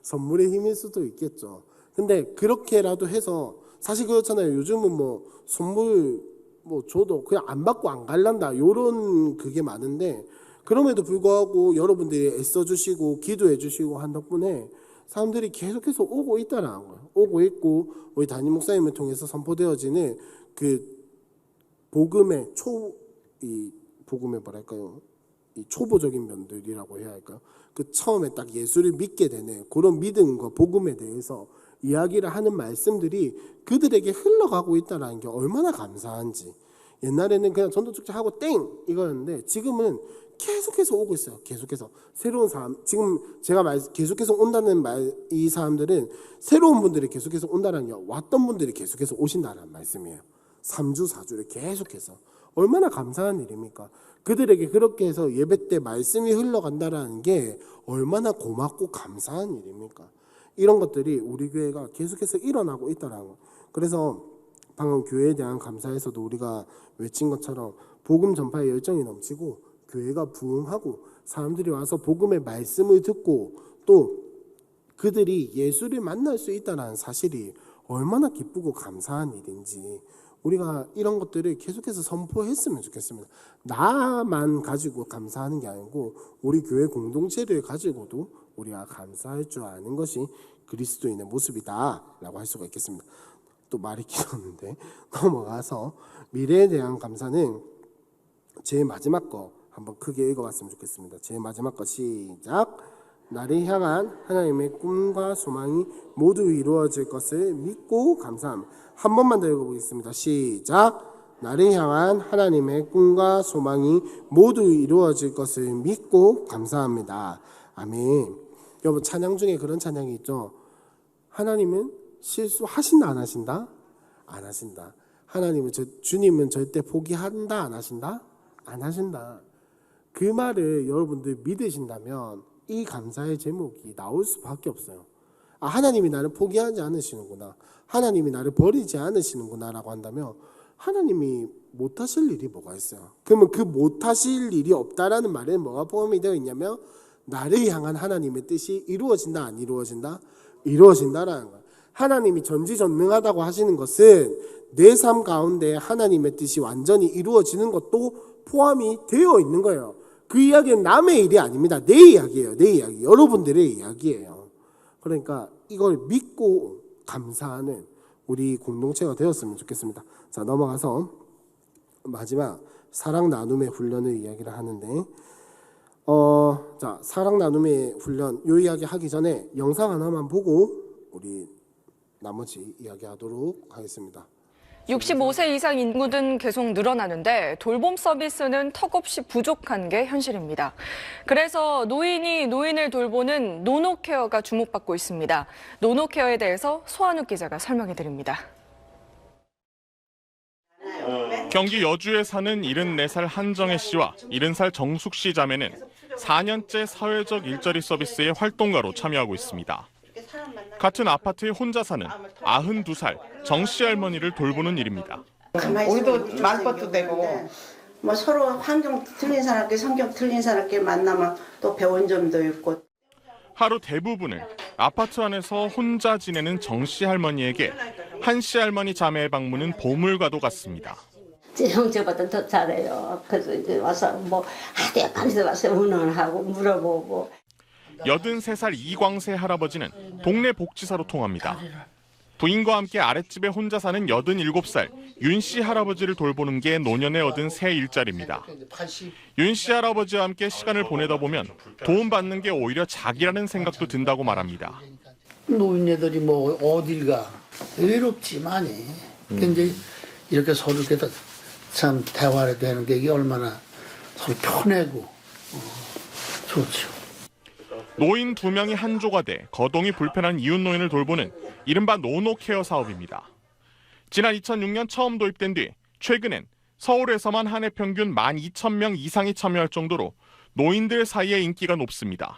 선물의 힘일 수도 있겠죠. 근데 그렇게라도 해서 사실 그렇잖아요. 요즘은 뭐 선물 뭐 줘도 그냥 안 받고 안 갈란다 요런 그게 많은데, 그럼에도 불구하고 여러분들이 애써주시고 기도해주시고 한 덕분에 사람들이 계속해서 오고 있다는 거예요. 오고 있고 우리 담임 목사님을 통해서 선포되어지는 그 복음의 복음의 뭐랄까요? 이 초보적인 면들이라고 해야 할까요? 그 처음에 딱 예수를 믿게 되는 그런 믿음과 복음에 대해서 이야기를 하는 말씀들이 그들에게 흘러가고 있다는 게 얼마나 감사한지. 옛날에는 그냥 전도축제 하고 땡 이거였는데 지금은 계속해서 오고 있어요. 계속해서 새로운 사람, 지금 제가 계속해서 온다는 이 사람들은 새로운 분들이 계속해서 온다는 게 왔던 분들이 계속해서 오신다는 말씀이에요. 3주 4주를 계속해서 얼마나 감사한 일입니까? 그들에게 그렇게 해서 예배 때 말씀이 흘러간다는 게 얼마나 고맙고 감사한 일입니까? 이런 것들이 우리 교회가 계속해서 일어나고 있다는 거. 그래서 방금 교회에 대한 감사에서도 우리가 외친 것처럼 복음 전파에 열정이 넘치고 교회가 부흥하고 사람들이 와서 복음의 말씀을 듣고 또 그들이 예수를 만날 수 있다는 사실이 얼마나 기쁘고 감사한 일인지 우리가 이런 것들을 계속해서 선포했으면 좋겠습니다. 나만 가지고 감사하는 게 아니고 우리 교회 공동체를 가지고도 우리가 감사할 줄 아는 것이 그리스도인의 모습이다라고 할 수가 있겠습니다. 또 말이 길었는데 넘어가서 미래에 대한 감사는 제일 마지막 거 한번 크게 읽어봤으면 좋겠습니다. 제일 마지막 거 시작. 나를 향한 하나님의 꿈과 소망이 모두 이루어질 것을 믿고 감사합니다. 한 번만 더 읽어보겠습니다. 시작. 나를 향한 하나님의 꿈과 소망이 모두 이루어질 것을 믿고 감사합니다. 아멘. 여러분 찬양 중에 그런 찬양이 있죠. 하나님은 실수하신다 안 하신다? 안 하신다. 주님은 절대 포기한다 안 하신다? 안 하신다. 그 말을 여러분들 믿으신다면 이 감사의 제목이 나올 수밖에 없어요. 아, 하나님이 나를 포기하지 않으시는구나. 하나님이 나를 버리지 않으시는구나 라고 한다면 하나님이 못하실 일이 뭐가 있어요? 그러면 그 못하실 일이 없다라는 말에는 뭐가 포함이 되어 있냐면 나를 향한 하나님의 뜻이 이루어진다 안 이루어진다? 이루어진다라는 거예요. 하나님이 전지전능하다고 하시는 것은 내 삶 가운데 하나님의 뜻이 완전히 이루어지는 것도 포함이 되어 있는 거예요. 그 이야기는 남의 일이 아닙니다. 내 이야기예요. 내 이야기. 여러분들의 이야기예요. 그러니까 이걸 믿고 감사하는 우리 공동체가 되었으면 좋겠습니다. 자, 넘어가서 마지막 사랑 나눔의 훈련을 이야기를 하는데 자, 사랑 나눔의 훈련 이 이야기 하기 전에 영상 하나만 보고 우리 나머지 이야기하도록 하겠습니다. 65세 이상 인구는 계속 늘어나는데 돌봄 서비스는 턱없이 부족한 게 현실입니다. 그래서 노인이 노인을 돌보는 노노케어가 주목받고 있습니다. 노노케어에 대해서 소한욱 기자가 설명해 드립니다. 경기 여주에 사는 74살 한정혜 씨와 70살 정숙 씨 자매는 4년째 사회적 일자리 서비스의 활동가로 참여하고 있습니다. 같은 아파트에 혼자 사는 92살 정 씨 할머니를 돌보는 일입니다. 우리도 말벗도 되고 뭐 서로 환경 틀린 사람께 성격 틀린 사람께 만나면 또 배운 점도 있고. 하루 대부분을 아파트 안에서 혼자 지내는 정 씨 할머니에게 한 씨 할머니 자매의 방문은 보물과도 같습니다. 형제보다 더 잘해요. 그래서 이제 와서 뭐 하대까지 와서 운원하고 물어보고. 83살 이광세 할아버지는 동네 복지사로 통합니다. 부인과 함께 아랫집에 혼자 사는 87살 윤 씨 할아버지를 돌보는 게 노년에 얻은 새 일자리입니다. 윤 씨 할아버지와 함께 시간을 보내다 보면 도움받는 게 오히려 자기라는 생각도 든다고 말합니다. 노인네들이 뭐 어딜 가 외롭지만이 근데 이렇게 서로 이렇게 참 대화를 되는 게 이게 얼마나 서로 편하고 좋죠. 노인 2명이 한 조가 돼 거동이 불편한 이웃 노인을 돌보는 이른바 노노케어 사업입니다. 지난 2006년 처음 도입된 뒤 최근엔 서울에서만 한 해 평균 12,000명 이상이 참여할 정도로 노인들 사이에 인기가 높습니다.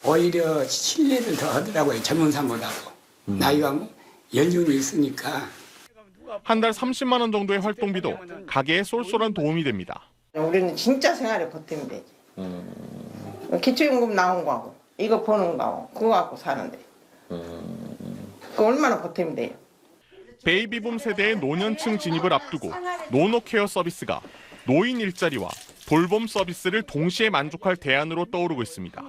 오히려 신뢰를 더 하더라고요. 전문사보다도. 나이가 연륜이 있으니까. 한 달 30만 원 정도의 활동비도 가게에 쏠쏠한 도움이 됩니다. 우리는 진짜 생활에 보탬이 되지. 기초임금 나온 거하고 이거 버는 거하고 그거 갖고 사는데 그 얼마나 보탬이 돼요. 베이비붐 세대의 노년층 진입을 앞두고 노노케어 서비스가 노인 일자리와 돌봄 서비스를 동시에 만족할 대안으로 떠오르고 있습니다.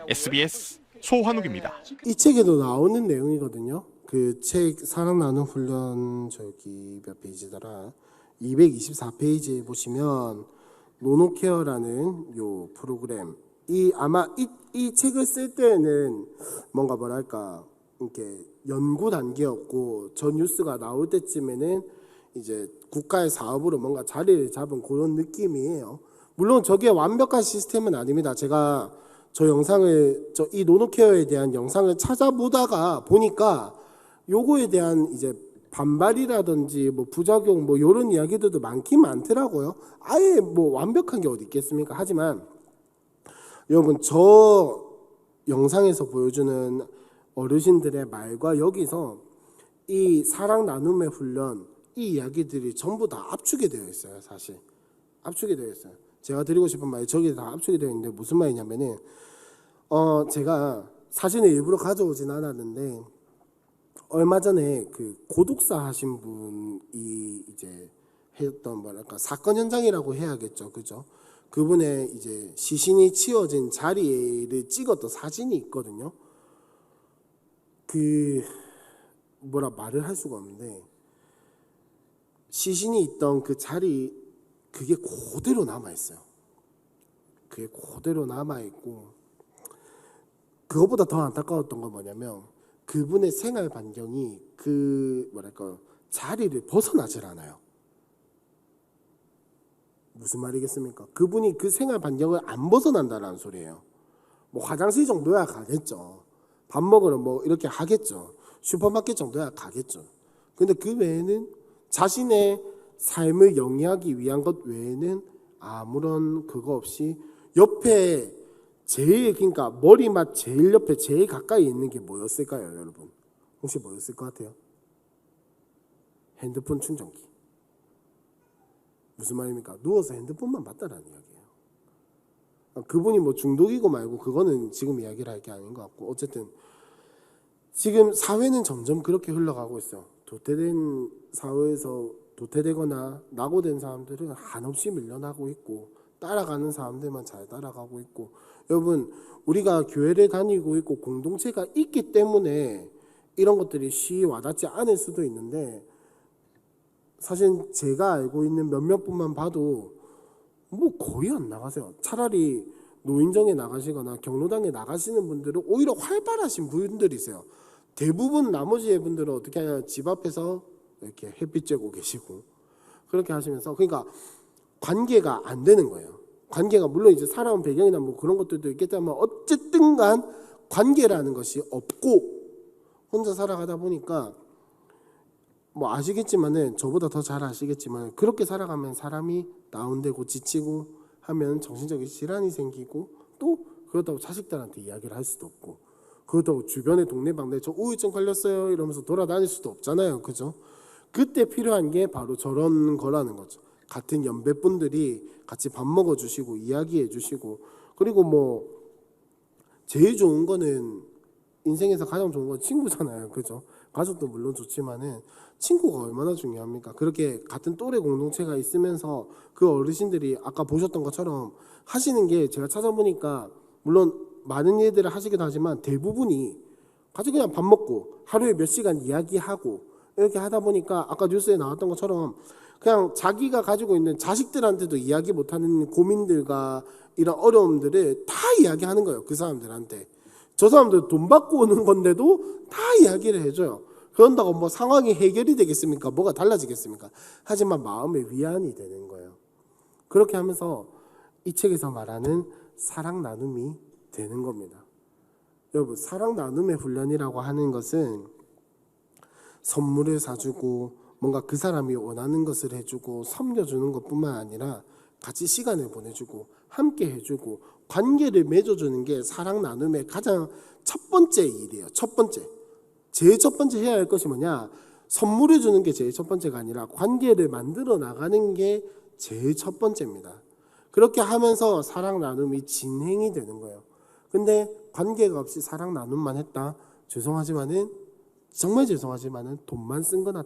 SBS 소환욱입니다. 이 책에도 나오는 내용이거든요. 그 책 사랑 나눔 훈련 저기 몇 페이지더라? 224페이지에 보시면 노노케어라는 요 프로그램 아마 이 책을 쓸 때는 뭔가 뭐랄까 이렇게 연구 단계였고 저 뉴스가 나올 때쯤에는 이제 국가의 사업으로 뭔가 자리를 잡은 그런 느낌이에요. 물론 저게 완벽한 시스템은 아닙니다. 제가 저 영상을 이 노노케어에 대한 영상을 찾아보다가 보니까 요거에 대한 이제 반발이라든지 뭐 부작용 뭐 이런 이야기들도 많긴 많더라고요. 아예 뭐 완벽한 게 어디 있겠습니까? 하지만 여러분 저 영상에서 보여주는 어르신들의 말과 여기서 이 사랑 나눔의 훈련 이 이야기들이 전부 다 압축이 되어 있어요. 사실 압축이 되어 있어요. 제가 드리고 싶은 말이 저기 다 압축이 되어 있는데 무슨 말이냐면은 제가 사진을 일부러 가져오진 않았는데 얼마 전에 그 고독사 하신 분이 이제 했던 뭐랄까 사건 현장이라고 해야겠죠, 그죠? 그분의 이제 시신이 치워진 자리를 찍었던 사진이 있거든요. 그 뭐라 말을 할 수가 없는데 시신이 있던 그 자리 그게 그대로 남아 있어요. 그게 그대로 남아 있고 그것보다 더 안타까웠던 건 뭐냐면 그분의 생활 반경이 그 뭐랄까 자리를 벗어나질 않아요. 무슨 말이겠습니까? 그분이 그 생활 반경을 안 벗어난다는 소리예요. 뭐 화장실 정도야 가겠죠. 밥 먹으러 뭐 이렇게 하겠죠. 슈퍼마켓 정도야 가겠죠. 근데 그 외에는 자신의 삶을 영위하기 위한 것 외에는 아무런 그거 없이 옆에 제일 그러니까 머리맡 제일 옆에 제일 가까이 있는 게 뭐였을까요, 여러분? 혹시 뭐였을 것 같아요? 핸드폰 충전기. 무슨 말입니까? 누워서 핸드폰만 봤다라는 이야기예요. 그분이 뭐 중독이고 말고 그거는 지금 이야기를 할 게 아닌 것 같고 어쨌든 지금 사회는 점점 그렇게 흘러가고 있어요. 도태된 사회에서 도태되거나 낙오된 사람들은 한없이 밀려나고 있고 따라가는 사람들만 잘 따라가고 있고 여러분 우리가 교회를 다니고 있고 공동체가 있기 때문에 이런 것들이 쉬이 와닿지 않을 수도 있는데 사실 제가 알고 있는 몇몇 분만 봐도 뭐 거의 안 나가세요. 차라리 노인정에 나가시거나 경로당에 나가시는 분들은 오히려 활발하신 분들이세요. 대부분 나머지 분들은 어떻게 하냐 집 앞에서 이렇게 햇빛 쬐고 계시고 그렇게 하시면서 그러니까 관계가 안 되는 거예요. 관계가 물론 이제 살아온 배경이나 뭐 그런 것들도 있겠지만 어쨌든간 관계라는 것이 없고 혼자 살아가다 보니까 뭐 아시겠지만은 저보다 더 잘 아시겠지만 그렇게 살아가면 사람이 다운되고 지치고 하면 정신적인 질환이 생기고 또 그렇다고 자식들한테 이야기를 할 수도 없고 그렇다고 주변에 동네방네 저 우울증 걸렸어요 이러면서 돌아다닐 수도 없잖아요. 그죠? 그때 필요한 게 바로 저런 거라는 거죠. 같은 연배분들이 같이 밥 먹어주시고 이야기해 주시고 그리고 뭐 제일 좋은 거는 인생에서 가장 좋은 건 친구잖아요. 그죠? 가족도 물론 좋지만은 친구가 얼마나 중요합니까? 그렇게 같은 또래 공동체가 있으면서 그 어르신들이 아까 보셨던 것처럼 하시는 게 제가 찾아보니까 물론 많은 일들을 하시기도 하지만 대부분이 같이 그냥 밥 먹고 하루에 몇 시간 이야기하고 이렇게 하다 보니까 아까 뉴스에 나왔던 것처럼 그냥 자기가 가지고 있는 자식들한테도 이야기 못하는 고민들과 이런 어려움들을 다 이야기하는 거예요. 그 사람들한테. 저 사람들 돈 받고 오는 건데도 다 이야기를 해줘요. 그런다고 뭐 상황이 해결이 되겠습니까? 뭐가 달라지겠습니까? 하지만 마음의 위안이 되는 거예요. 그렇게 하면서 이 책에서 말하는 사랑 나눔이 되는 겁니다. 여러분, 사랑 나눔의 훈련이라고 하는 것은 선물을 사주고 뭔가 그 사람이 원하는 것을 해주고 섬겨주는 것뿐만 아니라 같이 시간을 보내주고 함께 해주고 관계를 맺어주는 게 사랑 나눔의 가장 첫 번째 일이에요. 첫 번째. 제일 첫 번째 해야 할 것이 뭐냐? 선물을 주는 게 제일 첫 번째가 아니라 관계를 만들어 나가는 게 제일 첫 번째입니다. 그렇게 하면서 사랑 나눔이 진행이 되는 거예요. 근데 관계가 없이 사랑 나눔만 했다? 죄송하지만은 정말 죄송하지만은 돈만 쓴 거나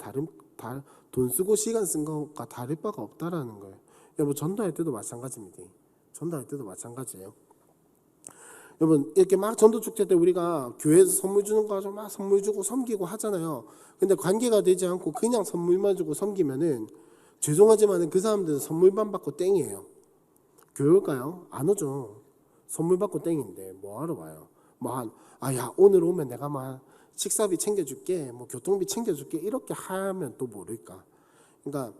돈 쓰고 시간 쓴 것과 다를 바가 없다라는 거예요. 여러분 전도할 때도 마찬가지입니다. 전도할 때도 마찬가지예요. 여러분 이렇게 막 전도 축제 때 우리가 교회에서 선물 주는 거 가지고 막 선물 주고 섬기고 하잖아요. 근데 관계가 되지 않고 그냥 선물만 주고 섬기면은 죄송하지만은 그 사람들은 선물만 받고 땡이에요. 교회 올까요? 안 오죠. 선물 받고 땡인데 뭐하러 와요? 야 오늘 오면 내가 막 식사비 챙겨줄게, 뭐 교통비 챙겨줄게 이렇게 하면 또 모를까. 그러니까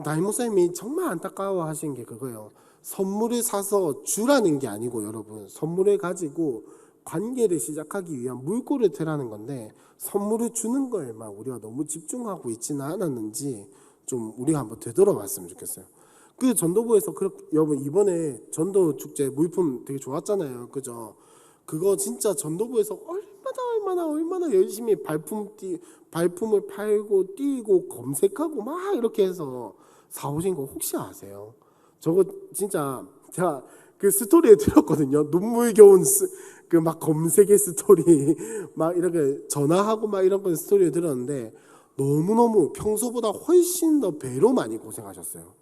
나이 목사님이 정말 안타까워하신 게 그거예요. 선물을 사서 주라는 게 아니고 여러분 선물을 가지고 관계를 시작하기 위한 물꼬를 트라는 건데 선물을 주는 거에만 우리가 너무 집중하고 있지는 않았는지 좀 우리가 한번 되돌아봤으면 좋겠어요. 그 전도부에서 여러분 이번에 전도 축제 물품 되게 좋았잖아요. 그죠? 그거 진짜 전도부에서 얼마나 열심히 발품을 팔고 뛰고 검색하고 막 이렇게 해서 사오신 거 혹시 아세요? 저거 진짜 제가 그 스토리에 들었거든요. 눈물겨운 그 막 검색의 스토리 막 이렇게 전화하고 막 이런 거 스토리에 들었는데 너무너무 평소보다 훨씬 더 배로 많이 고생하셨어요.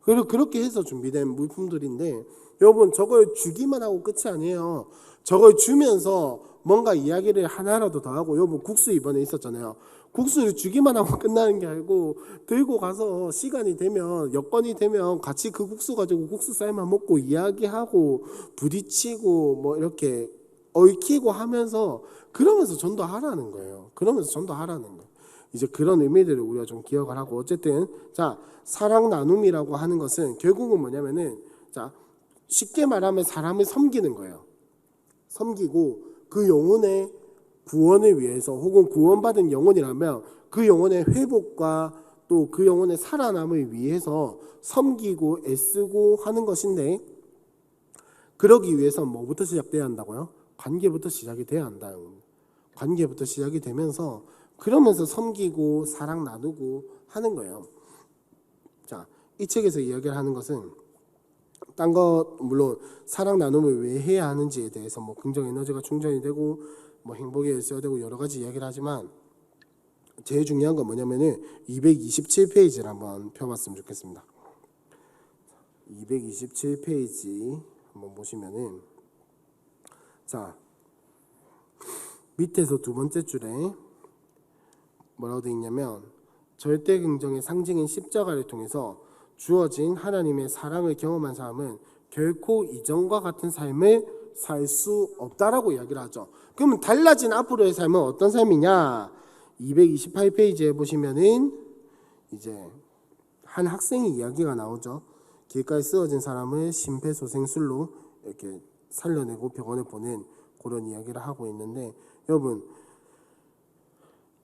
그리고 그렇게 해서 준비된 물품들인데 여러분 저걸 주기만 하고 끝이 아니에요. 저걸 주면서 뭔가 이야기를 하나라도 더 하고 여러분 국수 이번에 있었잖아요. 국수를 주기만 하고 끝나는 게 아니고 들고 가서 시간이 되면 여건이 되면 같이 그 국수 가지고 국수 쌀만 먹고 이야기하고 부딪히고 뭐 이렇게 얽히고 하면서 그러면서 전도하라는 거예요. 그러면서 전도하라는 거예요. 이제 그런 의미들을 우리가 좀 기억을 하고 어쨌든 자 사랑 나눔이라고 하는 것은 결국은 뭐냐면은 자 쉽게 말하면 사람을 섬기는 거예요. 섬기고 그 영혼의 구원을 위해서 혹은 구원받은 영혼이라면 그 영혼의 회복과 또 그 영혼의 살아남을 위해서 섬기고 애쓰고 하는 것인데 그러기 위해서 뭐부터 시작돼야 한다고요? 관계부터 시작이 돼야 한다. 관계부터 시작이 되면서 그러면서 섬기고 사랑 나누고 하는 거예요. 자, 이 책에서 이야기를 하는 것은 딴 거 물론 사랑 나눔을 왜 해야 하는지에 대해서 뭐 긍정 에너지가 충전이 되고 뭐 행복에 있어야 되고 여러 가지 이야기를 하지만 제일 중요한 건 뭐냐면은 227페이지를 한번 펴봤으면 좋겠습니다. 227페이지 한번 보시면은 자 밑에서 두 번째 줄에 뭐라고 되어 있냐면 절대 긍정의 상징인 십자가를 통해서 주어진 하나님의 사랑을 경험한 사람은 결코 이전과 같은 삶을 살 수 없다라고 이야기를 하죠. 그러면 달라진 앞으로의 삶은 어떤 삶이냐? 228페이지에 보시면은 이제 한 학생의 이야기가 나오죠. 길가에 쓰러진 사람을 심폐소생술로 이렇게 살려내고 병원에 보낸 그런 이야기를 하고 있는데 여러분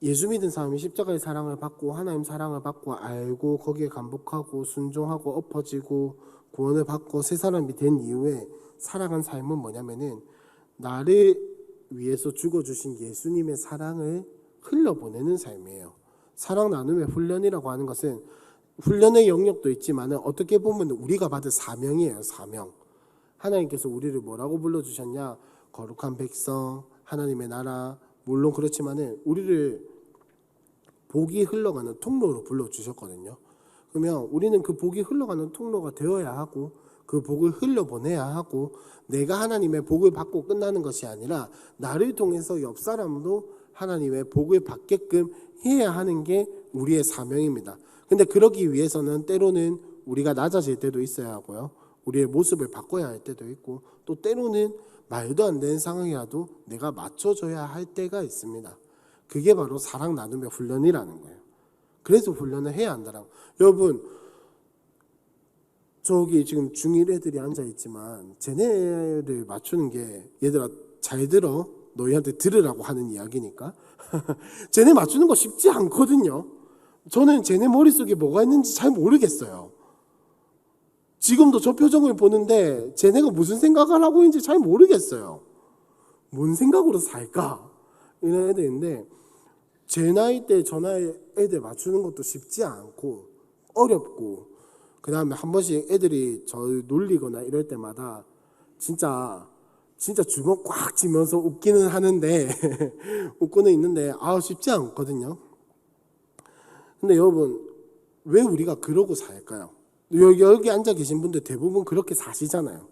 예수 믿은 사람이 십자가의 사랑을 받고 하나님 사랑을 받고 알고 거기에 감복하고 순종하고 엎어지고 구원을 받고 새 사람이 된 이후에 살아간 삶은 뭐냐면은 나를 위해서 죽어주신 예수님의 사랑을 흘려보내는 삶이에요. 사랑 나눔의 훈련이라고 하는 것은 훈련의 영역도 있지만 어떻게 보면 우리가 받은 사명이에요. 사명. 하나님께서 우리를 뭐라고 불러주셨냐? 거룩한 백성, 하나님의 나라. 물론 그렇지만 우리를 복이 흘러가는 통로로 불러주셨거든요. 그러면 우리는 그 복이 흘러가는 통로가 되어야 하고 그 복을 흘려보내야 하고 내가 하나님의 복을 받고 끝나는 것이 아니라 나를 통해서 옆 사람도 하나님의 복을 받게끔 해야 하는 게 우리의 사명입니다. 근데 그러기 위해서는 때로는 우리가 낮아질 때도 있어야 하고요. 우리의 모습을 바꿔야 할 때도 있고 또 때로는 말도 안 되는 상황이라도 내가 맞춰줘야 할 때가 있습니다. 그게 바로 사랑 나눔의 훈련이라는 거예요. 그래서 훈련을 해야 한다라고. 여러분 저기 지금 중1 애들이 앉아있지만 쟤네를 맞추는 게 얘들아 잘 들어. 너희한테 들으라고 하는 이야기니까. 쟤네 맞추는 거 쉽지 않거든요. 저는 쟤네 머릿속에 뭐가 있는지 잘 모르겠어요. 지금도 저 표정을 보는데 쟤네가 무슨 생각을 하고 있는지 잘 모르겠어요. 뭔 생각으로 살까? 이런 애들인데 제 나이 때 저 나이 애들 맞추는 것도 쉽지 않고 어렵고 그 다음에 한 번씩 애들이 저를 놀리거나 이럴 때마다 진짜 주먹 꽉 쥐면서 웃기는 하는데 웃고는 있는데 쉽지 않거든요. 근데 여러분 왜 우리가 그러고 살까요? 여기 앉아 계신 분들 대부분 그렇게 사시잖아요.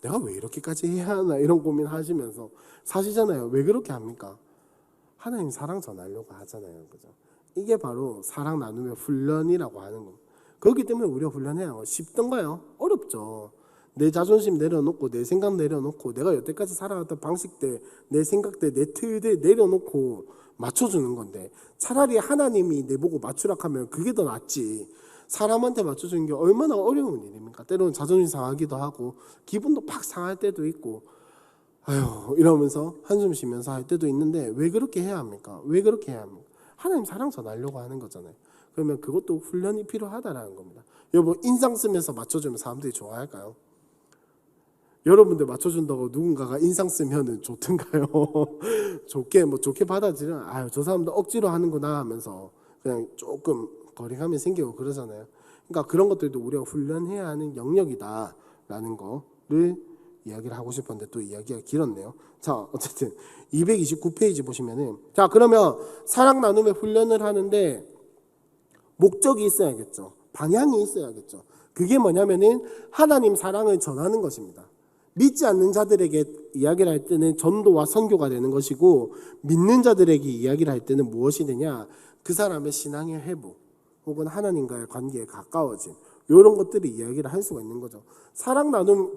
내가 왜 이렇게까지 해야 하나 이런 고민하시면서 사시잖아요. 왜 그렇게 합니까? 하나님 사랑 전하려고 하잖아요. 그죠? 이게 바로 사랑 나눔의 훈련이라고 하는 겁니다. 그렇기 때문에 우리가 훈련해야 하고 쉽던가요? 어렵죠. 내 자존심 내려놓고 내 생각 내려놓고 내가 여태까지 살아왔던 방식들 내 생각들 내 틀들 내려놓고 맞춰주는 건데 차라리 하나님이 내보고 맞추라 하면 그게 더 낫지. 사람한테 맞춰주는 게 얼마나 어려운 일입니까? 때로는 자존심 상하기도 하고 기분도 팍 상할 때도 있고 아휴 이러면서 한숨 쉬면서 할 때도 있는데 왜 그렇게 해야 합니까? 왜 그렇게 해야 합니까? 하나님 사랑 전하려고 하는 거잖아요. 그러면 그것도 훈련이 필요하다라는 겁니다. 여러분 인상 쓰면서 맞춰주면 사람들이 좋아할까요? 여러분들 맞춰준다고 누군가가 인상 쓰면은 좋던가요? 좋게 받아들이면 저 사람도 억지로 하는구나 하면서 그냥 조금 거리감이 생기고 그러잖아요. 그러니까 그런 것들도 우리가 훈련해야 하는 영역이다라는 거를 이야기를 하고 싶었는데 또 이야기가 길었네요. 자 어쨌든 229페이지 보시면은 자 그러면 사랑 나눔의 훈련을 하는데 목적이 있어야겠죠. 방향이 있어야겠죠. 그게 뭐냐면은 하나님 사랑을 전하는 것입니다. 믿지 않는 자들에게 이야기를 할 때는 전도와 선교가 되는 것이고 믿는 자들에게 이야기를 할 때는 무엇이 되냐? 그 사람의 신앙의 회복 혹은 하나님과의 관계에 가까워짐 이런 것들이 이야기를 할 수가 있는 거죠. 사랑 나눔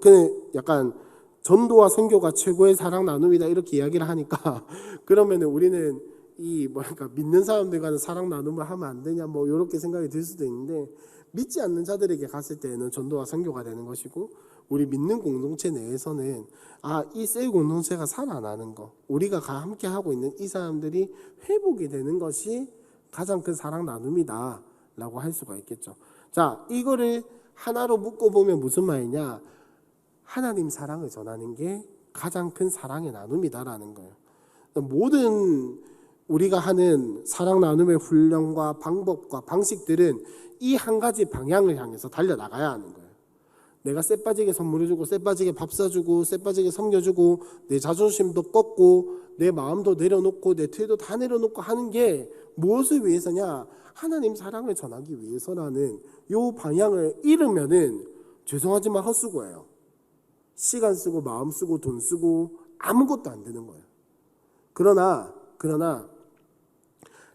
약간 전도와 선교가 최고의 사랑 나눔이다 이렇게 이야기를 하니까 그러면은 우리는 믿는 사람들과는 사랑 나눔을 하면 안 되냐 이렇게 생각이 들 수도 있는데 믿지 않는 자들에게 갔을 때는 전도와 선교가 되는 것이고 우리 믿는 공동체 내에서는 이 셀 공동체가 살아나는 거 우리가 함께 하고 있는 이 사람들이 회복이 되는 것이 가장 큰 사랑 나눔이다 라고 할 수가 있겠죠. 자 이거를 하나로 묶어보면 무슨 말이냐 하나님 사랑을 전하는 게 가장 큰 사랑의 나눔이다라는 거예요. 모든 우리가 하는 사랑 나눔의 훈련과 방법과 방식들은 이 한 가지 방향을 향해서 달려나가야 하는 거예요. 내가 쎄빠지게 선물해주고 쎄빠지게 밥 사주고 쎄빠지게 섬겨주고 내 자존심도 꺾고 내 마음도 내려놓고 내 틀도 다 내려놓고 하는 게 무엇을 위해서냐? 하나님 사랑을 전하기 위해서라는 이 방향을 잃으면은 죄송하지만 헛수고예요. 시간 쓰고 마음 쓰고 돈 쓰고 아무것도 안 되는 거예요. 그러나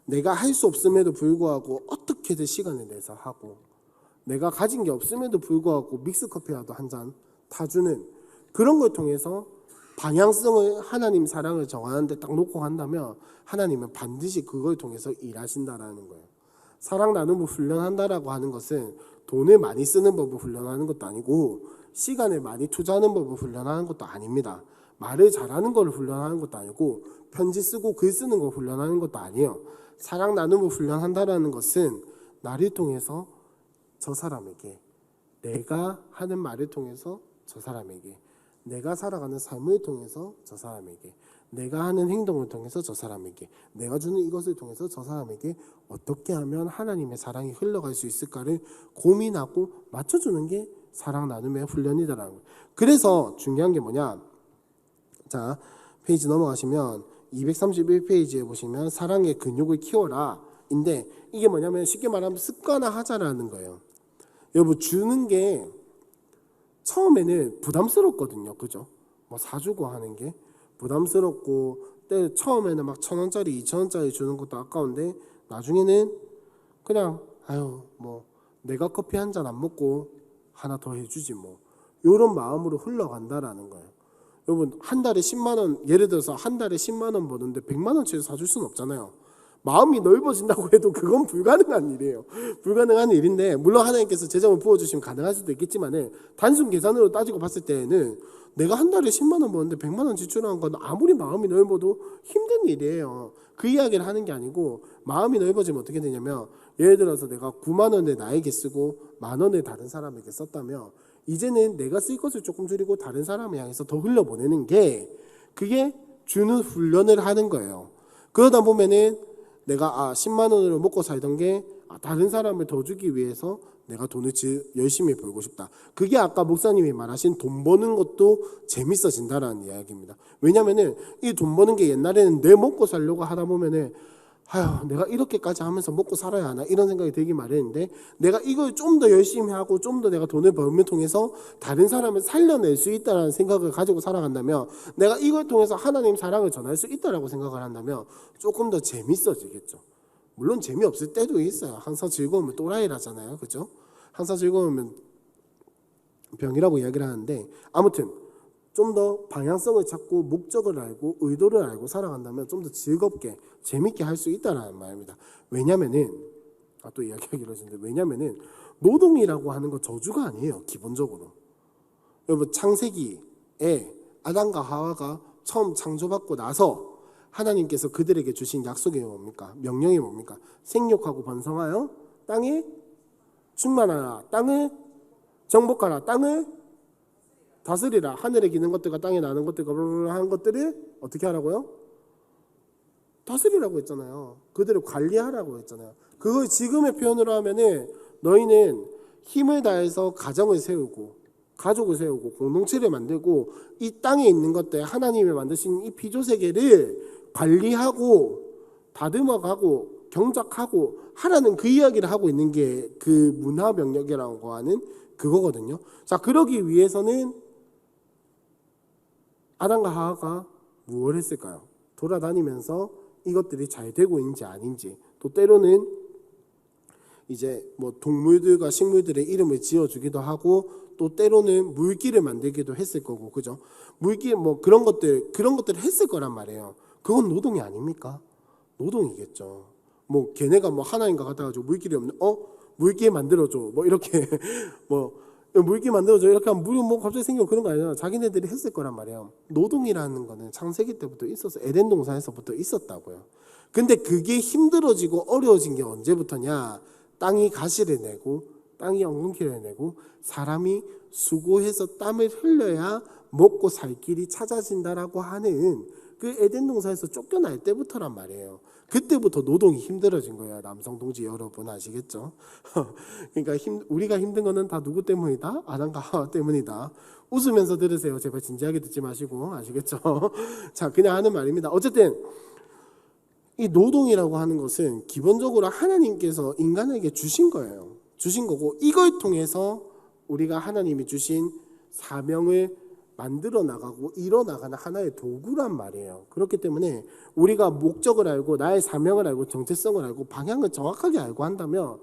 내가 할 수 없음에도 불구하고 어떻게든 시간을 내서 하고 내가 가진 게 없음에도 불구하고 믹스커피라도 한 잔 타주는 그런 걸 통해서 방향성을 하나님 사랑을 정하는데 딱 놓고 간다면 하나님은 반드시 그걸 통해서 일하신다라는 거예요. 사랑 나눔을 훈련한다라고 하는 것은 돈을 많이 쓰는 법을 훈련하는 것도 아니고 시간을 많이 투자하는 법을 훈련하는 것도 아닙니다. 말을 잘하는 걸 훈련하는 것도 아니고 편지 쓰고 글 쓰는 걸 훈련하는 것도 아니에요. 사랑 나눔을 훈련한다라는 것은 나를 통해서 저 사람에게, 내가 하는 말을 통해서 저 사람에게, 내가 살아가는 삶을 통해서 저 사람에게, 내가 하는 행동을 통해서 저 사람에게, 내가 주는 이것을 통해서 저 사람에게 어떻게 하면 하나님의 사랑이 흘러갈 수 있을까를 고민하고 맞춰주는 게 사랑 나눔의 훈련이다라는 거예요. 그래서 중요한 게 뭐냐? 자, 페이지 넘어가시면 231페이지에 보시면 사랑의 근육을 키워라 인데, 이게 뭐냐면 쉽게 말하면 습관화하자라는 거예요. 여러분, 주는 게 처음에는 부담스럽거든요. 그죠? 뭐 사주고 하는 게 부담스럽고, 때 처음에는 막 1,000원짜리 2,000원짜리 주는 것도 아까운데 나중에는 그냥 아유 뭐 내가 커피 한 잔 안 먹고 하나 더 해주지 뭐, 이런 마음으로 흘러간다라는 거예요. 여러분, 한 달에 10만 원, 예를 들어서 한 달에 10만 원 버는데 100만 원치를 사줄 수는 없잖아요. 마음이 넓어진다고 해도 그건 불가능한 일이에요. 불가능한 일인데, 물론 하나님께서 재정을 부어주시면 가능할 수도 있겠지만 단순 계산으로 따지고 봤을 때에는 내가 한 달에 10만 원 버는데 100만 원 지출하는 건 아무리 마음이 넓어도 힘든 일이에요. 그 이야기를 하는 게 아니고, 마음이 넓어지면 어떻게 되냐면, 예를 들어서 내가 9만 원을 나에게 쓰고 1만 원을 다른 사람에게 썼다면, 이제는 내가 쓸 것을 조금 줄이고 다른 사람을 향해서 더 흘려보내는 게, 그게 주는 훈련을 하는 거예요. 그러다 보면은 내가 10만 원으로 먹고 살던 게 다른 사람을 더 주기 위해서 내가 돈을 열심히 벌고 싶다. 그게 아까 목사님이 말하신 돈 버는 것도 재밌어진다라는 이야기입니다. 왜냐면은 이 돈 버는 게 옛날에는 내 먹고 살려고 하다 보면은 아휴, 내가 이렇게까지 하면서 먹고 살아야 하나 이런 생각이 들기 마련인데, 내가 이걸 좀 더 열심히 하고 좀 더 내가 돈을 벌면 통해서 다른 사람을 살려낼 수 있다는 생각을 가지고 살아간다면, 내가 이걸 통해서 하나님 사랑을 전할 수 있다라고 생각을 한다면 조금 더 재밌어지겠죠. 물론 재미없을 때도 있어요. 항상 즐거우면 또라이라잖아요. 그죠? 항상 즐거우면 병이라고 이야기를 하는데, 아무튼 좀 더 방향성을 찾고 목적을 알고 의도를 알고 살아간다면 좀 더 즐겁게 재밌게 할 수 있다는 말입니다. 왜냐면은 또 이야기하기로 했는데, 왜냐면은 노동이라고 하는 건 저주가 아니에요. 기본적으로 여러분, 창세기에 아담과 하와가 처음 창조받고 나서 하나님께서 그들에게 주신 약속이 뭡니까? 명령이 뭡니까? 생육하고 번성하여 땅에 충만하라, 땅을 정복하라, 땅을 다스리라, 하늘에 기는 것들과 땅에 나는 것들과 하는 것들을 어떻게 하라고요? 다스리라고 했잖아요. 그들을 관리하라고 했잖아요. 그걸 지금의 표현으로 하면은 너희는 힘을 다해서 가정을 세우고 가족을 세우고 공동체를 만들고 이 땅에 있는 것들, 하나님이 만드신 이 피조세계를 관리하고 다듬어가고 경작하고 하라는 그 이야기를 하고 있는 게 그 문화 명령이라고 하는 그거거든요. 자, 그러기 위해서는 아담과 하와가 무엇을 했을까요? 돌아다니면서 이것들이 잘 되고 있는지 아닌지, 또 때로는 이제 뭐 동물들과 식물들의 이름을 지어주기도 하고, 또 때로는 물길을 만들기도 했을 거고, 그죠? 물길 뭐 그런 것들을 했을 거란 말이에요. 그건 노동이 아닙니까? 노동이겠죠. 뭐 걔네가 뭐 하나인가 같아가지고 물길이 없는 물길 만들어줘 뭐 이렇게 뭐 물길 만들어줘 이렇게 하면 물이 뭐 갑자기 생기고 그런 거 아니잖아. 자기네들이 했을 거란 말이에요. 노동이라는 거는 창세기 때부터 있어서 에덴 동산에서부터 있었다고요. 근데 그게 힘들어지고 어려워진 게 언제부터냐? 땅이 가시를 내고 땅이 엉겅퀴를 내고 사람이 수고해서 땀을 흘려야 먹고 살 길이 찾아진다라고 하는 그 에덴 동산에서 쫓겨날 때부터란 말이에요. 그때부터 노동이 힘들어진 거예요. 남성 동지 여러분 아시겠죠? 그러니까 우리가 힘든 거는 다 누구 때문이다? 아담과 하와 때문이다. 웃으면서 들으세요. 제발 진지하게 듣지 마시고, 아시겠죠? 자, 그냥 하는 말입니다. 어쨌든 이 노동이라고 하는 것은 기본적으로 하나님께서 인간에게 주신 거예요. 주신 거고, 이걸 통해서 우리가 하나님이 주신 사명을 만들어 나가고 이뤄 나가는 하나의 도구란 말이에요. 그렇기 때문에 우리가 목적을 알고 나의 사명을 알고 정체성을 알고 방향을 정확하게 알고 한다면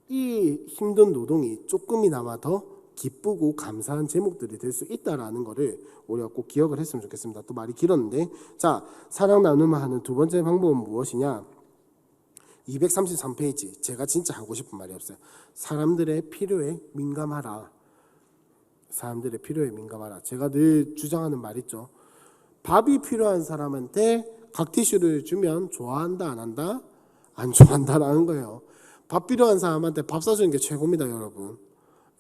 이 힘든 노동이 조금이나마 더 기쁘고 감사한 제목들이 될 수 있다라는 거를 우리가 꼭 기억을 했으면 좋겠습니다. 또 말이 길었는데, 자, 사랑 나눔을 하는 두 번째 방법은 무엇이냐? 233페이지, 제가 진짜 하고 싶은 말이 없어요. 사람들의 필요에 민감하라. 사람들의 필요에 민감하라. 제가 늘 주장하는 말 있죠. 밥이 필요한 사람한테 각티슈를 주면 좋아한다 안 한다? 안 좋아한다라는 거예요. 밥 필요한 사람한테 밥 사주는 게 최고입니다, 여러분.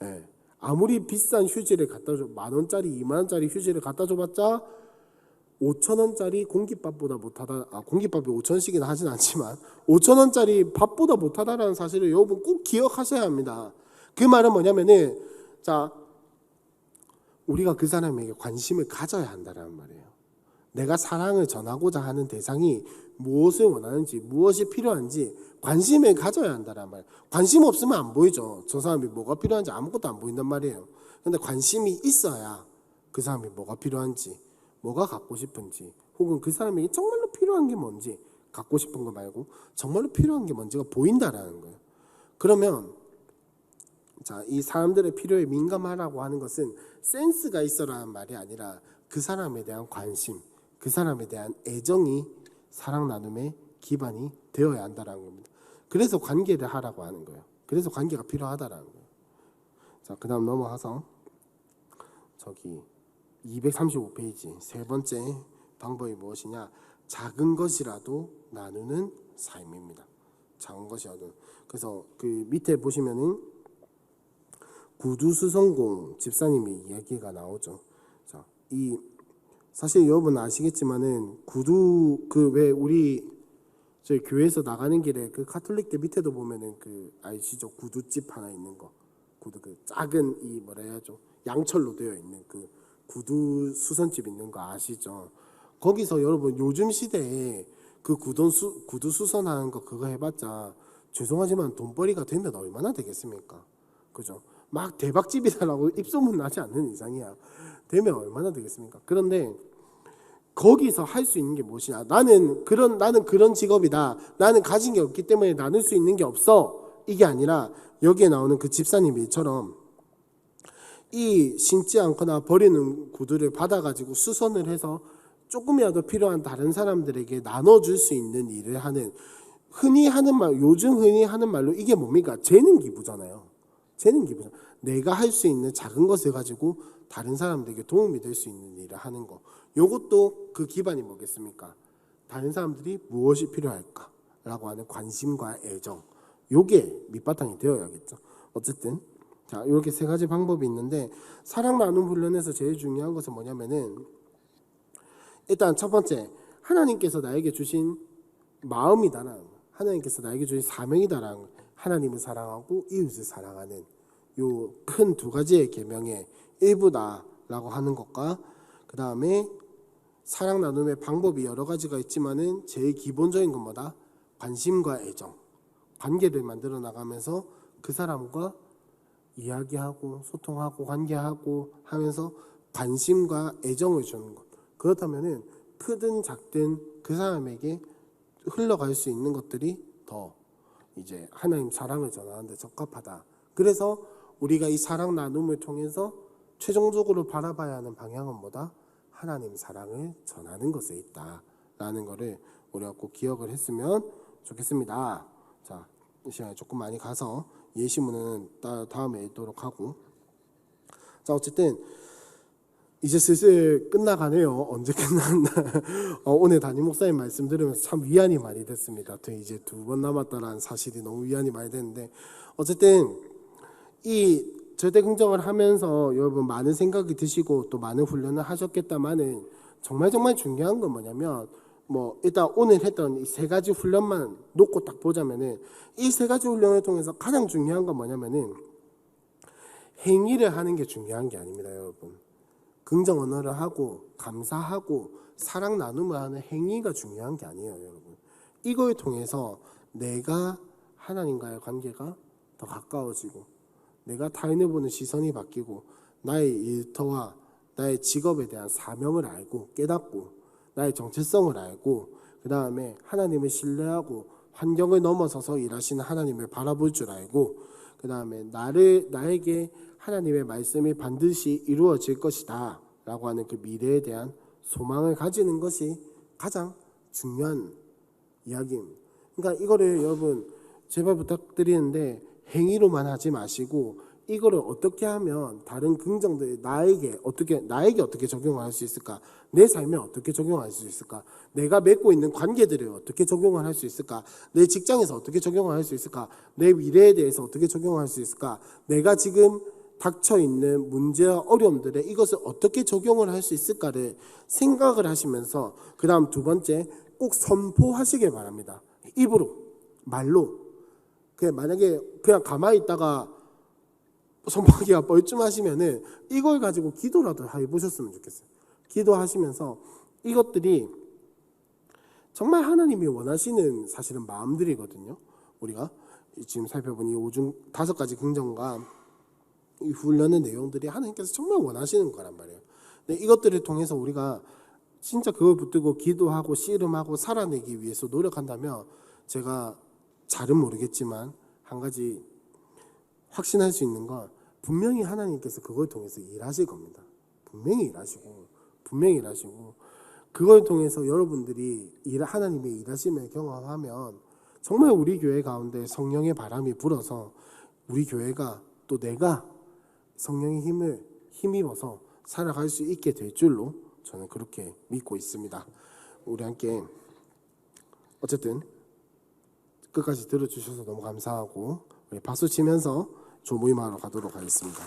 예. 아무리 비싼 휴지를 갖다 줘, 10,000원짜리, 20,000원짜리 휴지를 갖다 줘봤자 5,000원짜리 공깃밥보다 못하다. 공깃밥이 5,000원씩이나 하진 않지만 5,000원짜리 밥보다 못하다라는 사실을 여러분 꼭 기억하셔야 합니다. 그 말은 뭐냐면은, 자, 우리가 그 사람에게 관심을 가져야 한다는 말이에요. 내가 사랑을 전하고자 하는 대상이 무엇을 원하는지, 무엇이 필요한지 관심을 가져야 한다는 말이에요. 관심 없으면 안 보이죠. 저 사람이 뭐가 필요한지 아무것도 안 보인단 말이에요. 근데 관심이 있어야 그 사람이 뭐가 필요한지, 뭐가 갖고 싶은지, 혹은 그 사람에게 정말로 필요한 게 뭔지, 갖고 싶은 거 말고 정말로 필요한 게 뭔지가 보인다라는 거예요. 그러면 자, 이 사람들의 필요에 민감하라고 하는 것은 센스가 있어라는 말이 아니라 그 사람에 대한 관심, 그 사람에 대한 애정이 사랑 나눔의 기반이 되어야 한다는 겁니다. 그래서 관계를 하라고 하는 거예요. 그래서 관계가 필요하다라는 거예요. 자, 그다음 넘어가서 저기 235페이지 세 번째 방법이 무엇이냐? 작은 것이라도 나누는 삶입니다. 작은 것이라도. 그래서 그 밑에 보시면은 구두수성공 집사님의 이야기가 나오죠. 자, 이 사실 여러분 아시겠지만은 구두 그 왜 우리 저희 교회에서 나가는 길에 그 카톨릭들 밑에도 보면은 그 아시죠? 구두집 하나 있는 거. 구두 그 작은 이 뭐라 해야죠? 양철로 되어 있는 그 구두 수선집 있는 거 아시죠? 거기서 여러분 요즘 시대에 그 구두 수선하는 거 그거 해봤자 죄송하지만 돈벌이가 되면 얼마나 되겠습니까? 그죠? 막 대박집이다라고 입소문 나지 않는 이상이야. 되면 얼마나 되겠습니까? 그런데 거기서 할 수 있는 게 무엇이냐? 나는 그런 직업이다. 나는 가진 게 없기 때문에 나눌 수 있는 게 없어. 이게 아니라 여기에 나오는 그 집사님이처럼 이 신지 않거나 버리는 구두를 받아가지고 수선을 해서 조금이라도 필요한 다른 사람들에게 나눠줄 수 있는 일을 하는, 요즘 흔히 하는 말로 이게 뭡니까? 재능 기부잖아요. 재능 기부. 내가 할 수 있는 작은 것을 가지고 다른 사람들에게 도움이 될 수 있는 일을 하는 거. 요것도 그 기반이 뭐겠습니까? 다른 사람들이 무엇이 필요할까라고 하는 관심과 애정. 요게 밑바탕이 되어야겠죠. 어쨌든 자, 이렇게 세 가지 방법이 있는데 사랑 나눔 훈련에서 제일 중요한 것은 뭐냐면은 일단 첫 번째, 하나님께서 나에게 주신 마음이다라는 거. 하나님께서 나에게 주신 사명이다라는 거. 하나님을 사랑하고 이웃을 사랑하는 요 큰 두 가지의 계명의 일부다라고 하는 것과 그 다음에 사랑 나눔의 방법이 여러 가지가 있지만은 제일 기본적인 건 뭐다? 관심과 애정, 관계를 만들어 나가면서 그 사람과 이야기하고 소통하고 관계하고 하면서 관심과 애정을 주는 것. 그렇다면은 크든 작든 그 사람에게 흘러갈 수 있는 것들이 더 이제 하나님 사랑을 전하는 데 적합하다. 그래서 우리가 이 사랑 나눔을 통해서 최종적으로 바라봐야 하는 방향은 뭐다? 하나님 사랑을 전하는 것에 있다라는 것을 우리가 꼭 기억을 했으면 좋겠습니다. 자, 이 시간에 조금 많이 가서 예시문은 다음에 읽도록 하고, 자, 어쨌든 이제 슬슬 끝나가네요. 언제 끝났나? 오늘 담임 목사님 말씀 들으면서 참 위안이 많이 됐습니다. 이제 2번 남았다라는 사실이 너무 위안이 많이 됐는데, 어쨌든 이 절대 긍정을 하면서 여러분 많은 생각이 드시고 또 많은 훈련을 하셨겠다마는 정말 중요한 건 뭐냐면, 뭐 일단 오늘 했던 이 세 가지 훈련만 놓고 딱 보자면은 이 세 가지 훈련을 통해서 가장 중요한 건 뭐냐면은 행위를 하는 게 중요한 게 아닙니다, 여러분. 긍정 언어를 하고 감사하고 사랑 나눔을 하는 행위가 중요한 게 아니에요, 여러분. 이걸 통해서 내가 하나님과의 관계가 더 가까워지고 내가 타인을 보는 시선이 바뀌고 나의 일터와 나의 직업에 대한 사명을 알고 깨닫고 나의 정체성을 알고 그 다음에 하나님을 신뢰하고 환경을 넘어서서 일하시는 하나님을 바라볼 줄 알고 그 다음에 나에게 하나님의 말씀이 반드시 이루어질 것이다 라고 하는 그 미래에 대한 소망을 가지는 것이 가장 중요한 이야기입니다. 그러니까 이거를 여러분 제발 부탁드리는데 행위로만 하지 마시고 이거를 어떻게 하면 다른 긍정들 나에게 어떻게 적용을 할 수 있을까? 내 삶에 어떻게 적용할 수 있을까? 내가 맺고 있는 관계들을 어떻게 적용을 할 수 있을까? 내 직장에서 어떻게 적용을 할 수 있을까? 내 미래에 대해서 어떻게 적용을 할 수 있을까? 내가 지금 닥쳐 있는 문제와 어려움들에 이것을 어떻게 적용을 할 수 있을까를 생각을 하시면서 그다음 두 번째 꼭 선포하시길 바랍니다. 입으로, 말로. 그냥 만약에 그냥 가만히 있다가 손목이가 뻘쭘하시면은 이걸 가지고 기도라도 해보셨으면 좋겠어요. 기도하시면서 이것들이 정말 하나님이 원하시는 사실은 마음들이거든요. 우리가 지금 살펴본 이 5가지 긍정과 이 훈련의 내용들이 하나님께서 정말 원하시는 거란 말이에요. 근데 이것들을 통해서 우리가 진짜 그걸 붙들고 기도하고 씨름하고 살아내기 위해서 노력한다면 제가 잘은 모르겠지만 한 가지 확신할 수 있는 건 분명히 하나님께서 그걸 통해서 일하실 겁니다. 분명히 일하시고 그걸 통해서 여러분들이 하나님의 일하심을 경험하면 정말 우리 교회 가운데 성령의 바람이 불어서 우리 교회가 또 내가 성령의 힘을 힘입어서 살아갈 수 있게 될 줄로 저는 그렇게 믿고 있습니다. 우리 함께 어쨌든 끝까지 들어주셔서 너무 감사하고 우리 박수 치면서 조모임하러 가도록 하겠습니다.